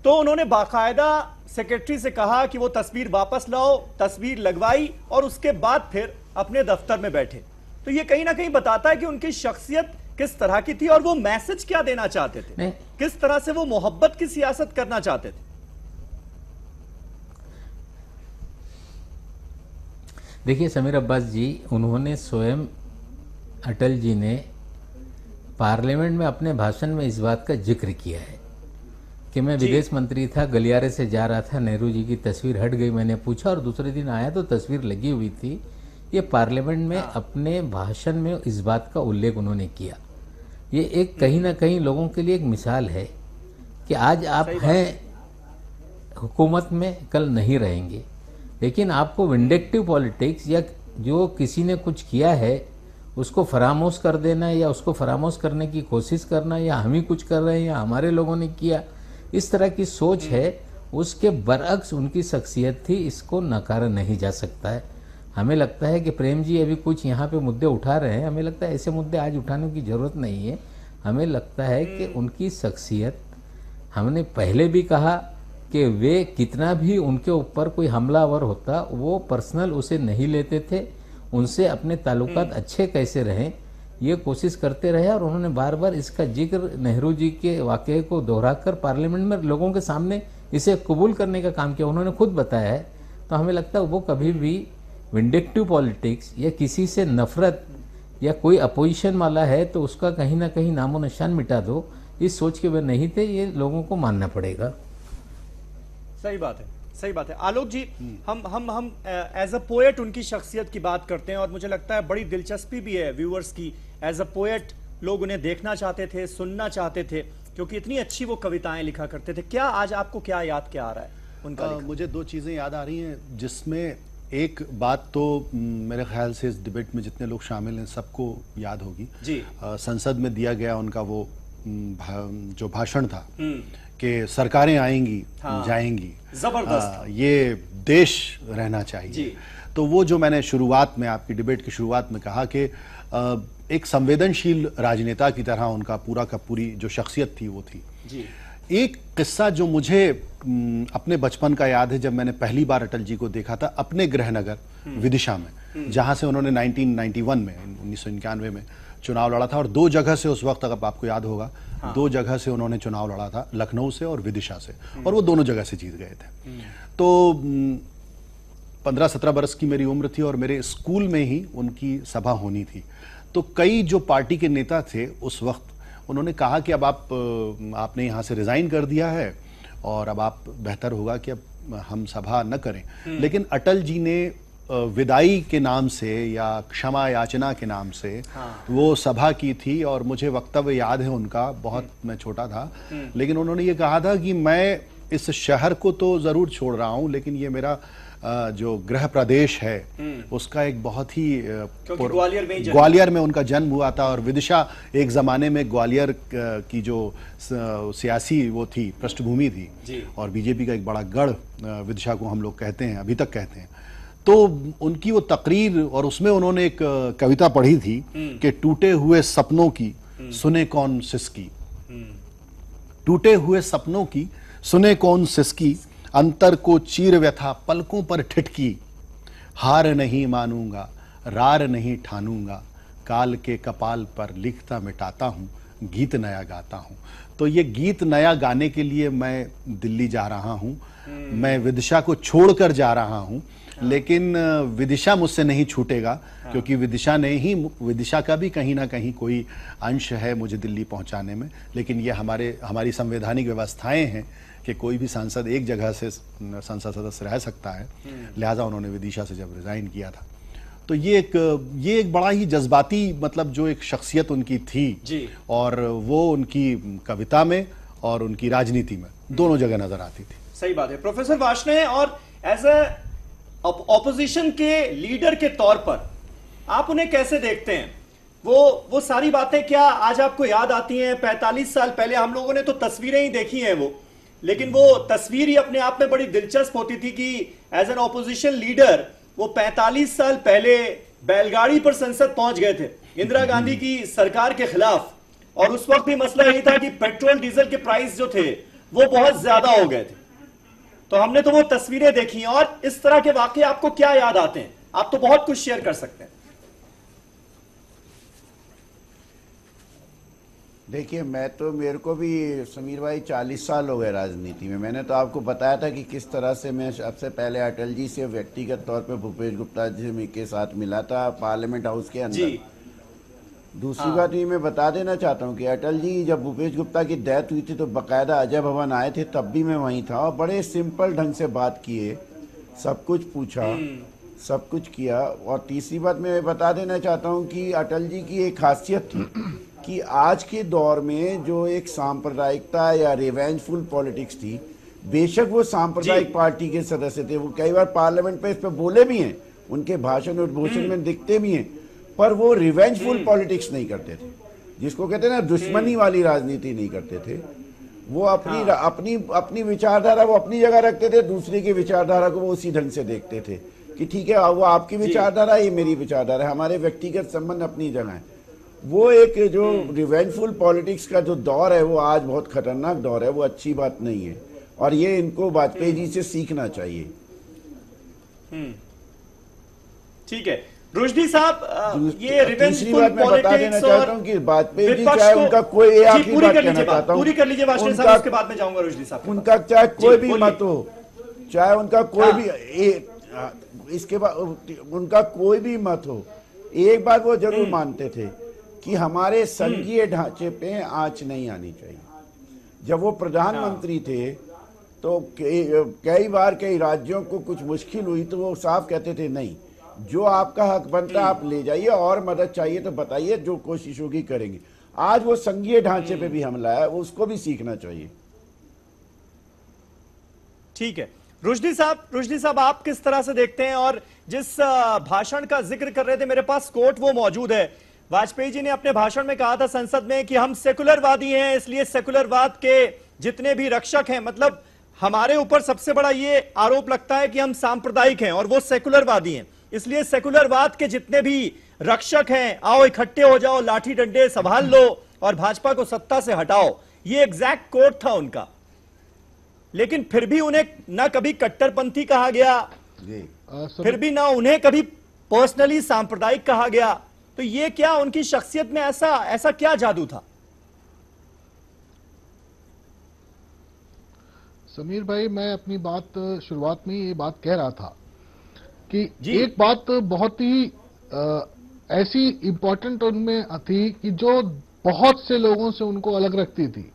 तो उन्होंने बाकायदा सेक्रेटरी से कहा कि वो तस्वीर वापस लाओ, तस्वीर लगवाई और उसके बाद फिर अपने दफ्तर में बैठे। तो ये कहीं ना कहीं बताता है कि उनकी शख्सियत किस तरह की थी और वो मैसेज क्या देना चाहते थे, किस तरह से वो मोहब्बत की सियासत करना चाहते थे। देखिए समीर अब्बास जी, उन्होंने स्वयं, अटल जी ने पार्लियामेंट में अपने भाषण में इस बात का जिक्र किया है कि मैं विदेश मंत्री था, गलियारे से जा रहा था, नेहरू जी की तस्वीर हट गई, मैंने पूछा और दूसरे दिन आया तो तस्वीर लगी हुई थी। ये पार्लियामेंट में अपने भाषण में इस बात का उल्लेख उन्होंने किया। ये एक कहीं ना कहीं लोगों के लिए एक मिसाल है कि आज आप हैं हुकूमत में, कल नहीं रहेंगे, लेकिन आपको विंडेक्टिव पॉलिटिक्स या जो किसी ने कुछ किया है उसको फरामोश कर देना या उसको फरामोश करने की कोशिश करना, या हम ही कुछ कर रहे हैं या हमारे लोगों ने किया, इस तरह की सोच है, उसके बरअक्स उनकी शख्सियत थी, इसको नकारा नहीं जा सकता है। हमें लगता है कि प्रेम जी अभी कुछ यहाँ पे मुद्दे उठा रहे हैं, हमें लगता है ऐसे मुद्दे आज उठाने की ज़रूरत नहीं है। हमें लगता है कि उनकी शख्सियत, हमने पहले भी कहा कि वे कितना भी उनके ऊपर कोई हमलावर होता वो पर्सनल उसे नहीं लेते थे, उनसे अपने ताल्लुकात अच्छे कैसे रहें ये कोशिश करते रहे, और उन्होंने बार बार इसका जिक्र नेहरू जी के वाक़े को दोहराकर पार्लियामेंट में लोगों के सामने इसे कबूल करने का काम किया, उन्होंने खुद बताया है। तो हमें लगता है वो कभी भी विंडिक्टिव पॉलिटिक्स या किसी से नफरत या कोई अपोजिशन वाला है तो उसका कहीं ना कहीं नामो निशान मिटा दो, इस सोच के वे नहीं थे, ये लोगों को मानना पड़ेगा। सही बात है, सही बात है। आलोक जी, हम एज अ पोएट उनकी शख्सियत की बात करते हैं और मुझे लगता है बड़ी दिलचस्पी भी है व्यूअर्स की। एज अ पोएट लोग उन्हें देखना चाहते थे, सुनना चाहते थे, क्योंकि इतनी अच्छी वो कविताएं लिखा करते थे। क्या आज आपको क्या याद क्या आ रहा है उनका? मुझे दो चीज़ें याद आ रही हैं, जिसमें एक बात तो मेरे ख्याल से इस डिबेट में जितने लोग शामिल हैं सबको याद होगी जी। संसद में दिया गया उनका वो जो भाषण था कि सरकारें आएंगी जाएंगी, जबरदस्त, ये देश रहना चाहिए। तो वो जो मैंने शुरुआत में आपकी डिबेट की शुरुआत में कहा कि एक संवेदनशील राजनेता की तरह उनका पूरा का पूरी जो शख्सियत थी वो थी जी। एक किस्सा जो मुझे अपने बचपन का याद है, जब मैंने पहली बार अटल जी को देखा था अपने गृहनगर विदिशा में, जहां से उन्होंने 1991 में 1991 में चुनाव लड़ा था, और दो जगह से उस वक्त, अगर आपको याद होगा, दो जगह से उन्होंने चुनाव लड़ा था, लखनऊ से और विदिशा से, और वो दोनों जगह से जीत गए थे। तो 15-17 बरस की मेरी उम्र थी और मेरे स्कूल में ही उनकी सभा होनी थी। तो कई जो पार्टी के नेता थे उस वक्त, उन्होंने कहा कि अब आपने यहाँ से रिजाइन कर दिया है और अब आप बेहतर होगा कि अब हम सभा न करें। लेकिन अटल जी ने विदाई के नाम से या क्षमा याचना के नाम से वो सभा की थी, और मुझे वक्तव्य याद है उनका, बहुत मैं छोटा था, लेकिन उन्होंने ये कहा था कि मैं इस शहर को तो जरूर छोड़ रहा हूं, लेकिन ये मेरा जो गृह प्रदेश है उसका एक बहुत ही ग्वालियर में उनका जन्म हुआ था, और विदिशा एक जमाने में ग्वालियर की जो सियासी वो थी, पृष्ठभूमि थी, और बीजेपी का एक बड़ा गढ़ विदिशा को हम लोग कहते हैं, अभी तक कहते हैं। तो उनकी वो तकरीर, और उसमें उन्होंने एक कविता पढ़ी थी कि टूटे हुए सपनों की सुने कौन सिसकी, टूटे हुए सपनों की सुने कौन सिसकी, अंतर को चीर व्यथा पलकों पर ठिठकी, हार नहीं मानूंगा रार नहीं ठानूंगा, काल के कपाल पर लिखता मिटाता हूं, गीत नया गाता हूं। तो ये गीत नया गाने के लिए मैं दिल्ली जा रहा हूं, मैं विदिशा को छोड़कर जा रहा हूं, लेकिन विदिशा मुझसे नहीं छूटेगा, क्योंकि विदिशा का भी कहीं ना कहीं कोई अंश है मुझे दिल्ली पहुंचाने में। लेकिन ये हमारी संवैधानिक व्यवस्थाएं हैं कि कोई भी सांसद एक जगह से संसद सदस्य रह सकता है, लिहाजा उन्होंने विदिशा से जब रिजाइन किया था। तो ये एक बड़ा ही जज्बाती, मतलब जो एक शख्सियत उनकी थी जी। और वो उनकी कविता में और उनकी राजनीति में दोनों जगह नजर आती थी। सही बात है प्रोफेसर वार्ष्णेय, और एज ए ऑपोजिशन के लीडर के तौर पर आप उन्हें कैसे देखते हैं? वो सारी बातें क्या आज आपको याद आती हैं? 45 साल पहले हम लोगों ने तो तस्वीरें ही देखी हैं वो, लेकिन वो तस्वीर ही अपने आप में बड़ी दिलचस्प होती थी कि एज एन ऑपोजिशन लीडर वो 45 साल पहले बैलगाड़ी पर संसद पहुंच गए थे इंदिरा गांधी की सरकार के खिलाफ, और उस वक्त भी मसला यही था कि पेट्रोल डीजल के प्राइस जो थे वो बहुत ज्यादा हो गए थे। तो हमने तो वो तस्वीरें देखी। और इस तरह के वाकये आपको क्या याद आते हैं? आप तो बहुत कुछ शेयर कर सकते हैं। देखिए, मेरे को भी समीर भाई 40 साल हो गए राजनीति में। मैंने तो आपको बताया था कि किस तरह से मैं सबसे पहले अटल जी से व्यक्तिगत तौर पे भूपेश गुप्ता जी के साथ मिला था पार्लियामेंट हाउस के अंदर। दूसरी बात ये मैं बता देना चाहता हूँ कि अटल जी जब भूपेश गुप्ता की डेथ हुई थी तो बाकायदा अजय भवन आए थे, तब भी मैं वहीं था, और बड़े सिंपल ढंग से बात किए, सब कुछ पूछा, सब कुछ किया। और तीसरी बात मैं बता देना चाहता हूँ कि अटल जी की एक खासियत थी कि आज के दौर में जो एक सांप्रदायिकता या रिवेंजफुल पॉलिटिक्स थी, बेशक वो सांप्रदायिक पार्टी के सदस्य थे, वो कई बार पार्लियामेंट पे इस पे बोले भी हैं, उनके भाषण उद्घोषण में दिखते भी हैं, पर वो रिवेंजफुल पॉलिटिक्स नहीं करते थे, जिसको कहते हैं ना दुश्मनी वाली राजनीति नहीं करते थे। वो अपनी विचारधारा वो अपनी जगह रखते थे, दूसरे की विचारधारा को वो उसी ढंग से देखते थे कि ठीक है वो आपकी विचारधारा, ये मेरी विचारधारा है, हमारे व्यक्तिगत संबंध अपनी जगह है। वो एक जो रिवेंजफुल पॉलिटिक्स का जो दौर है वो आज बहुत खतरनाक दौर है, वो अच्छी बात नहीं है और ये इनको वाजपेयी जी से सीखना चाहिए। ठीक है रुशदी साहब, ये तीसरी बात मैं बता देना चाहता हूँ कि वाजपेयी जी चाहे उनका कोई आखिरी बात कहना चाहता हूँ, पूरी कर लीजिए वाजपेयी साहब, उसके बाद में जाऊंगा रुशदी साहब। उनका चाहे कोई भी मत हो, चाहे उनका कोई भी इसके बाद उनका कोई भी मत हो, एक बात वो जरूर मानते थे कि हमारे संघीय ढांचे पे आंच नहीं आनी चाहिए। जब वो प्रधानमंत्री थे तो कई बार कई राज्यों को कुछ मुश्किल हुई तो वो साफ कहते थे नहीं, जो आपका हक बनता है आप ले जाइए और मदद चाहिए तो बताइए, जो कोशिश होगी करेंगे। आज वो संघीय ढांचे पे भी हमला है, उसको भी सीखना चाहिए। ठीक है रुशदी साहब आप किस तरह से देखते हैं? और जिस भाषण का जिक्र कर रहे थे, मेरे पास कोट वो मौजूद है। वाजपेयी जी ने अपने भाषण में कहा था संसद में कि हम सेकुलरवादी हैं, इसलिए सेकुलरवाद के जितने भी रक्षक हैं, मतलब हमारे ऊपर सबसे बड़ा ये आरोप लगता है कि हम सांप्रदायिक हैं और वो सेकुलरवादी हैं, इसलिए सेकुलरवाद के जितने भी रक्षक हैं, आओ इकट्ठे हो जाओ, लाठी डंडे संभाल लो और भाजपा को सत्ता से हटाओ। ये एग्जैक्ट कोट था उनका। लेकिन फिर भी उन्हें ना कभी कट्टरपंथी कहा गया, फिर भी ना उन्हें कभी पर्सनली सांप्रदायिक कहा गया। तो ये क्या उनकी शख्सियत में ऐसा क्या जादू था? समीर भाई, मैं अपनी बात शुरुआत में ये बात कह रहा था कि एक बात बहुत ही ऐसी इंपॉर्टेंट उनमें थी कि जो बहुत से लोगों से उनको अलग रखती थी,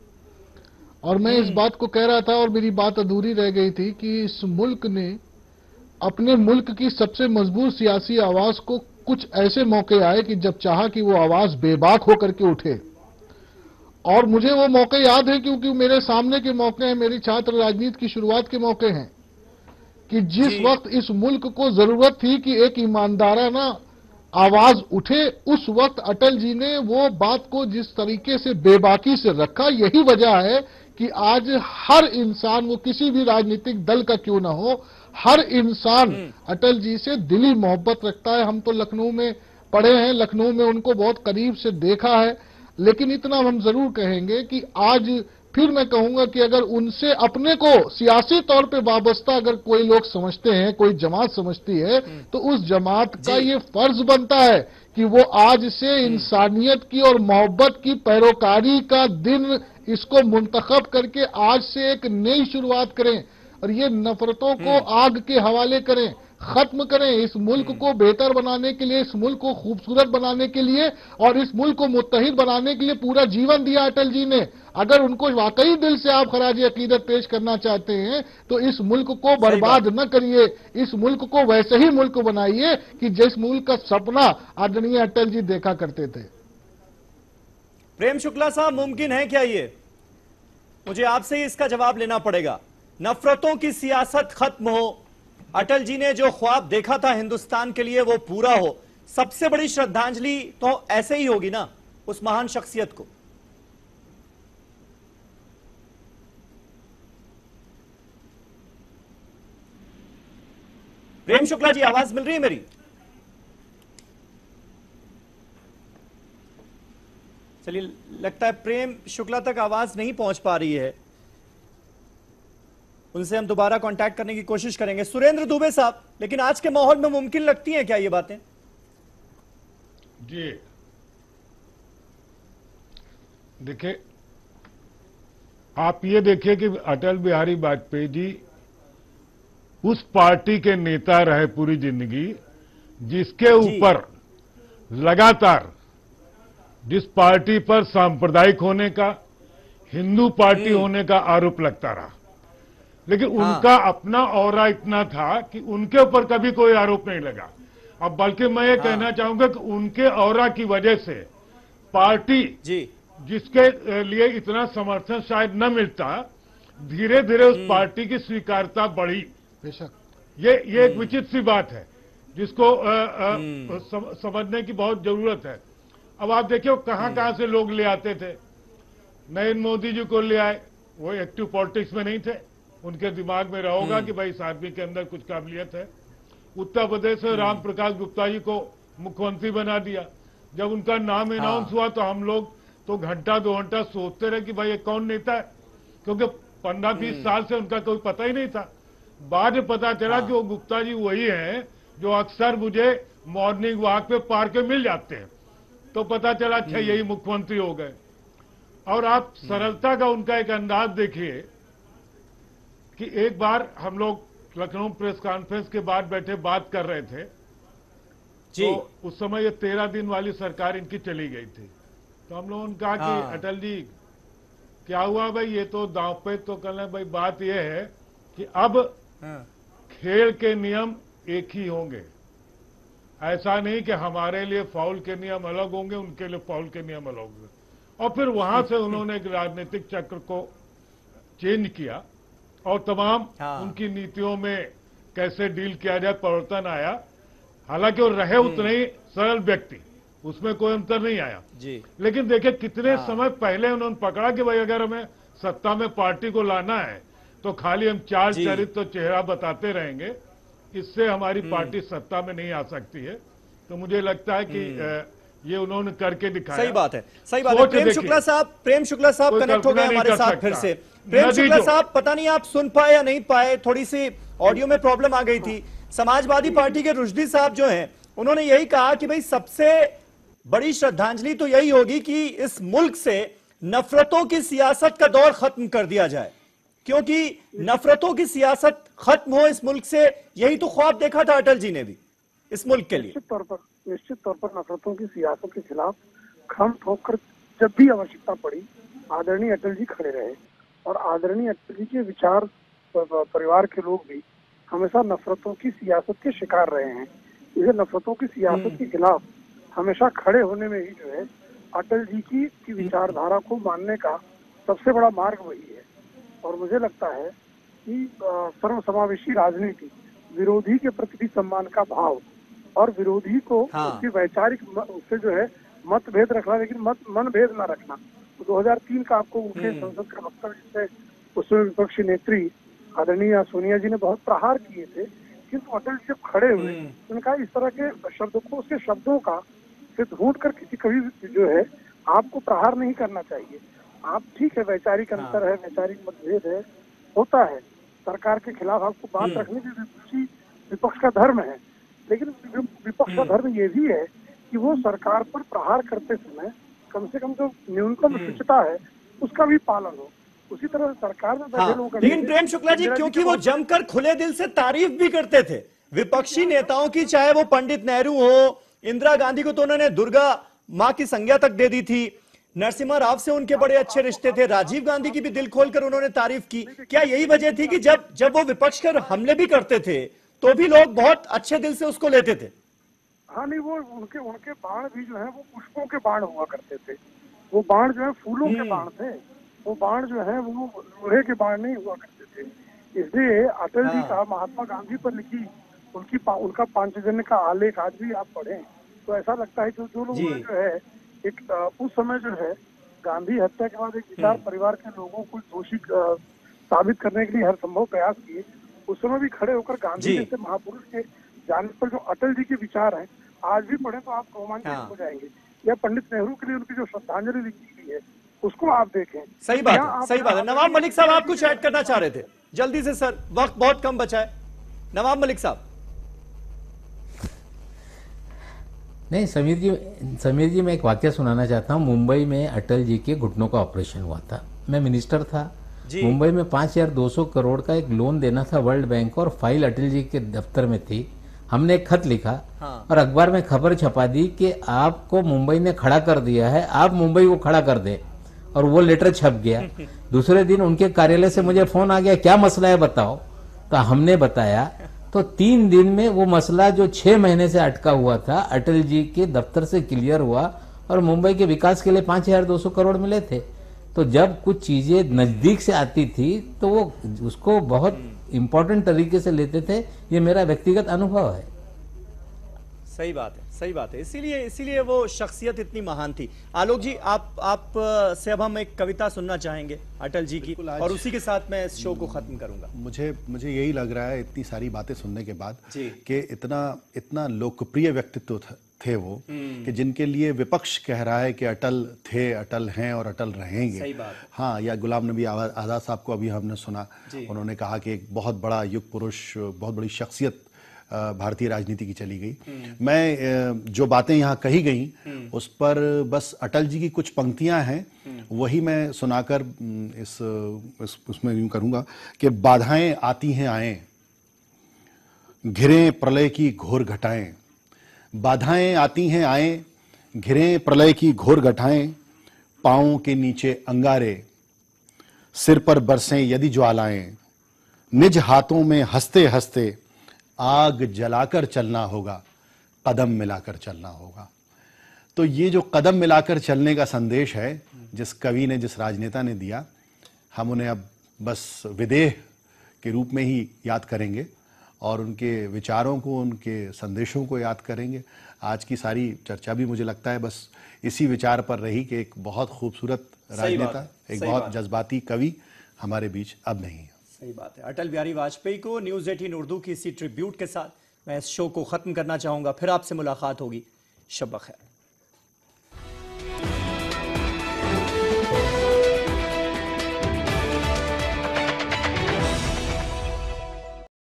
और मैं इस बात को कह रहा था और मेरी बात अधूरी रह गई थी कि इस मुल्क ने अपने मुल्क की सबसे मजबूत सियासी आवाज को कुछ ऐसे मौके आए कि जब चाहा कि वो आवाज बेबाक होकर के उठे, और मुझे वो मौके याद है क्योंकि मेरे सामने के मौके हैं, मेरी छात्र राजनीति की शुरुआत के मौके हैं, कि जिस वक्त इस मुल्क को जरूरत थी कि एक ईमानदाराना आवाज उठे, उस वक्त अटल जी ने वो बात को जिस तरीके से बेबाकी से रखा। यही वजह है कि आज हर इंसान, वो किसी भी राजनीतिक दल का क्यों ना हो, हर इंसान अटल जी से दिली मोहब्बत रखता है। हम तो लखनऊ में पढ़े हैं, लखनऊ में उनको बहुत करीब से देखा है, लेकिन इतना हम जरूर कहेंगे कि आज फिर मैं कहूंगा कि अगर उनसे अपने को सियासी तौर पे वाबस्ता अगर कोई लोग समझते हैं, कोई जमात समझती है, तो उस जमात का ये फर्ज बनता है कि वो आज से इंसानियत की और मोहब्बत की पैरोकारी का दिन इसको मुंतखब करके आज से एक नई शुरुआत करें और ये नफरतों को आग के हवाले करें, खत्म करें। इस मुल्क को बेहतर बनाने के लिए, इस मुल्क को खूबसूरत बनाने के लिए और इस मुल्क को मुत्तहिद बनाने के लिए पूरा जीवन दिया अटल जी ने। अगर उनको वाकई दिल से आप खराज अकीदत पेश करना चाहते हैं तो इस मुल्क को बर्बाद न करिए, इस मुल्क को वैसे ही मुल्क बनाइए कि जिस मुल्क का सपना आदरणीय अटल जी देखा करते थे। प्रेम शुक्ला साहब, मुमकिन है क्या ये? मुझे आपसे ही इसका जवाब लेना पड़ेगा। नफरतों की सियासत खत्म हो, अटल जी ने जो ख्वाब देखा था हिंदुस्तान के लिए वो पूरा हो। सबसे बड़ी श्रद्धांजलि तो ऐसे ही होगी ना उस महान शख्सियत को। प्रेम शुक्ला जी, आवाज मिल रही है मेरी? चलिए, लगता है प्रेम शुक्ला तक आवाज नहीं पहुंच पा रही है, उनसे हम दोबारा कांटेक्ट करने की कोशिश करेंगे। सुरेंद्र दुबे साहब, लेकिन आज के माहौल में मुमकिन लगती हैं क्या ये बातें? जी देखिए, आप ये देखिए कि अटल बिहारी वाजपेयी जी उस पार्टी के नेता रहे पूरी जिंदगी जिसके ऊपर लगातार, जिस पार्टी पर सांप्रदायिक होने का, हिंदू पार्टी होने का आरोप लगता रहा, लेकिन उनका अपना ऑरा इतना था कि उनके ऊपर कभी कोई आरोप नहीं लगा। अब बल्कि मैं ये कहना चाहूंगा कि उनके ऑरा की वजह से पार्टी जिसके लिए इतना समर्थन शायद न मिलता, धीरे धीरे उस पार्टी की स्वीकार्यता बढ़ी। बेशक ये एक विचित्र सी बात है जिसको समझने की बहुत जरूरत है। अब आप देखिए कहां से लोग ले आते थे। नरेंद्र मोदी जी को ले आए, वो एक्टिव पॉलिटिक्स में नहीं थे, उनके दिमाग में रहोगा कि भाई इस आदमी के अंदर कुछ काबिलियत है। उत्तर प्रदेश में राम प्रकाश गुप्ता जी को मुख्यमंत्री बना दिया। जब उनका नाम अनाउंस हुआ तो हम लोग तो घंटा 2 घंटा सोचते रहे कि भाई ये कौन नेता है, क्योंकि 15-20 साल से उनका कोई पता ही नहीं था। बाद में पता चला कि वो गुप्ता जी वही हैं जो अक्सर मुझे मॉर्निंग वॉक पे पार्क में मिल जाते हैं। तो पता चला अच्छा यही मुख्यमंत्री हो गए। और आप सरलता का उनका एक अंदाज देखिए कि एक बार हम लोग लखनऊ प्रेस कॉन्फ्रेंस के बाद बैठे बात कर रहे थे जी। तो उस समय ये 13 दिन वाली सरकार इनकी चली गई थी। तो हम लोगों ने कहा कि अटल जी क्या हुआ भाई, ये तो दांव पे तो कल भाई बात ये है कि अब खेल के नियम एक ही होंगे। ऐसा नहीं कि हमारे लिए फाउल के नियम अलग होंगे, उनके लिए फाउल के नियम अलग होंगे। और फिर वहां से उन्होंने एक राजनीतिक चक्र को चेंज किया और तमाम उनकी नीतियों में कैसे डील किया जाए परिवर्तन आया। हालांकि वो रहे उतने ही सरल व्यक्ति, उसमें कोई अंतर नहीं आया जी। लेकिन देखिए कितने समय पहले उन्होंने पकड़ा कि भाई अगर हमें सत्ता में पार्टी को लाना है तो खाली हम चाल चरित्र तो चेहरा बताते रहेंगे, इससे हमारी पार्टी सत्ता में नहीं आ सकती है। तो मुझे लगता है कि ये उन्होंने करके दिखाया। सही बात है, सही बात है। प्रेम शुक्ला साहब कनेक्ट हो गए हमारे साथ फिर से। प्रेम शुक्ला साहब, पता नहीं आप सुन पाए या नहीं पाए, थोड़ी सी ऑडियो में प्रॉब्लम आ गई थी। समाजवादी पार्टी के रुश्दी साहब जो हैं, उन्होंने यही कहा कि भाई सबसे बड़ी श्रद्धांजलि तो यही होगी कि इस मुल्क से नफरतों की सियासत का दौर खत्म कर दिया जाए, क्योंकि नफरतों की सियासत खत्म हो इस मुल्क से, यही तो ख्वाब देखा था अटल जी ने भी इस मुल्क के लिए। निश्चित तौर पर नफरतों की सियासत के खिलाफ खम ठोक कर जब भी आवश्यकता पड़ी आदरणीय अटल जी खड़े रहे। और आदरणीय अटल जी के विचार परिवार के लोग भी हमेशा नफरतों की सियासत के शिकार रहे हैं। इसे नफरतों की सियासत के खिलाफ हमेशा खड़े होने में ही जो है अटल जी की विचारधारा को मानने का सबसे बड़ा मार्ग वही है। और मुझे लगता है कि सर्वसमावेशी राजनीति, विरोधी के प्रति भी सम्मान का भाव और विरोधी को उसकी वैचारिक उससे जो है मतभेद रखना, लेकिन मनभेद न रखना। तो 2003 का आपको उनके संसद का वक्तव्य जिससे उसमें विपक्षी नेत्री आदरणीय सोनिया जी ने बहुत प्रहार किए थे, किंतु अटल जी जब खड़े हुए उनका इस तरह के शब्दों को, उसके शब्दों का से ढूंढ कर किसी कभी जो है आपको प्रहार नहीं करना चाहिए। आप ठीक है, वैचारिक अंतर है, वैचारिक मतभेद है, होता है, सरकार के खिलाफ आपको बात रखने की विपक्ष का धर्म है, लेकिन विपक्ष का धर्म ये भी है कि वो सरकार पर प्रहार करते समय कम से कम जो न्यूनतम शिष्टता है उसका भी पालन हो। उसी तरह सरकार में बैठे लोग, लेकिन प्रेम शुक्ला जी क्योंकि वो जमकर खुले दिल से तारीफ भी करते थे विपक्षी नेताओं की, चाहे वो पंडित नेहरू हो, इंदिरा गांधी को तो उन्होंने दुर्गा माँ की संज्ञा तक दे दी थी, नरसिम्हा राव से उनके बड़े अच्छे रिश्ते थे, राजीव गांधी की भी दिल खोलकर उन्होंने तारीफ की। क्या यही वजह थी कि जब वो विपक्ष पर हमले भी करते थे तो भी लोग बहुत अच्छे दिल से उसको लेते थे? हाँ, नहीं, वो उनके बाण भी जो है वो पुष्पों के बाण हुआ करते थे। वो बाण जो है फूलों के बाण थे, वो बाण जो है वो लोहे के बाण नहीं हुआ करते थे। इसलिए अटल जी का महात्मा गांधी पर लिखी उनका पांचजन्य का आलेख आज भी आप पढ़ें तो ऐसा लगता है कि जो लोग जो है एक उस समय जो है गांधी हत्या के बाद एक विचार परिवार के लोगों को दोषी साबित करने के लिए हर संभव प्रयास किए, उस समय भी खड़े होकर गांधी जैसे महापुरुष के जाने पर जो अटल जी के विचार हैं आज भी पढ़े तो आप रोमांचित हो जाएंगे। या पंडित नेहरू के लिए उनकी जो श्रद्धांजलि लिखी गई है उसको आप देखें। सही बात है, सही बात है। नवाब मलिक साहब आप कुछ ऐड करना चाह रहे थे, जल्दी से सर, वक्त बहुत कम बचा है। नवाब मलिक साहब। नहीं समीर जी मैं एक वाक्य सुनाना चाहता हूँ। मुंबई में अटल जी के घुटनों का ऑपरेशन हुआ था, मैं मिनिस्टर था। मुंबई में 5,200 करोड़ का एक लोन देना था वर्ल्ड बैंक को, और फाइल अटल जी के दफ्तर में थी। हमने एक खत लिखा और अखबार में खबर छपा दी कि आपको मुंबई ने खड़ा कर दिया है, आप मुंबई को खड़ा कर दे, और वो लेटर छप गया। दूसरे दिन उनके कार्यालय से मुझे फोन आ गया, क्या मसला है बताओ। तो हमने बताया, तो 3 दिन में वो मसला जो 6 महीने से अटका हुआ था अटल जी के दफ्तर से क्लियर हुआ, और मुंबई के विकास के लिए 5,200 करोड़ मिले थे। तो जब कुछ चीजें नजदीक से आती थी तो वो उसको बहुत इंपॉर्टेंट तरीके से लेते थे। ये मेरा व्यक्तिगत अनुभव है। सही बात है। सही बात है, इसीलिए वो शख्सियत इतनी महान थी। आलोक जी, आप से अब हम एक कविता सुनना चाहेंगे अटल जी की, और उसी के साथ मैं इस शो को खत्म करूंगा। मुझे यही लग रहा है इतनी सारी बातें सुनने के बाद कि इतना लोकप्रिय व्यक्तित्व थे वो, कि जिनके लिए विपक्ष कह रहा है कि अटल थे, अटल हैं और अटल रहेंगे। सही बात। हाँ, या गुलाम नबी आज़ाद साहब को अभी हमने सुना, उन्होंने कहा कि एक बहुत बड़ा युग पुरुष, बहुत बड़ी शख्सियत भारतीय राजनीति की चली गई। मैं जो बातें यहाँ कही गई उस पर बस अटल जी की कुछ पंक्तियां हैं, वही मैं सुनाकर उसमें यूं करूंगा कि बाधाएं आती हैं आए, घिरे प्रलय की घोर घटाएं, बाधाएं आती हैं आए, घिरे प्रलय की घोर घटाएं, पांवों के नीचे अंगारे, सिर पर बरसें यदि ज्वालाएं, निज हाथों में हंसते हंसते आग जलाकर चलना होगा, कदम मिलाकर चलना होगा। तो ये जो कदम मिलाकर चलने का संदेश है जिस कवि ने, जिस राजनेता ने दिया, हम उन्हें अब बस विदेह के रूप में ही याद करेंगे और उनके विचारों को, उनके संदेशों को याद करेंगे। आज की सारी चर्चा भी मुझे लगता है बस इसी विचार पर रही कि एक बहुत खूबसूरत राजनेता, एक बहुत जज्बाती कवि हमारे बीच अब नहीं है। सही बात है। अटल बिहारी वाजपेयी को न्यूज़ 18 उर्दू की इसी ट्रिब्यूट के साथ मैं इस शो को खत्म करना चाहूंगा। फिर आपसे मुलाकात होगी। शब बखैर।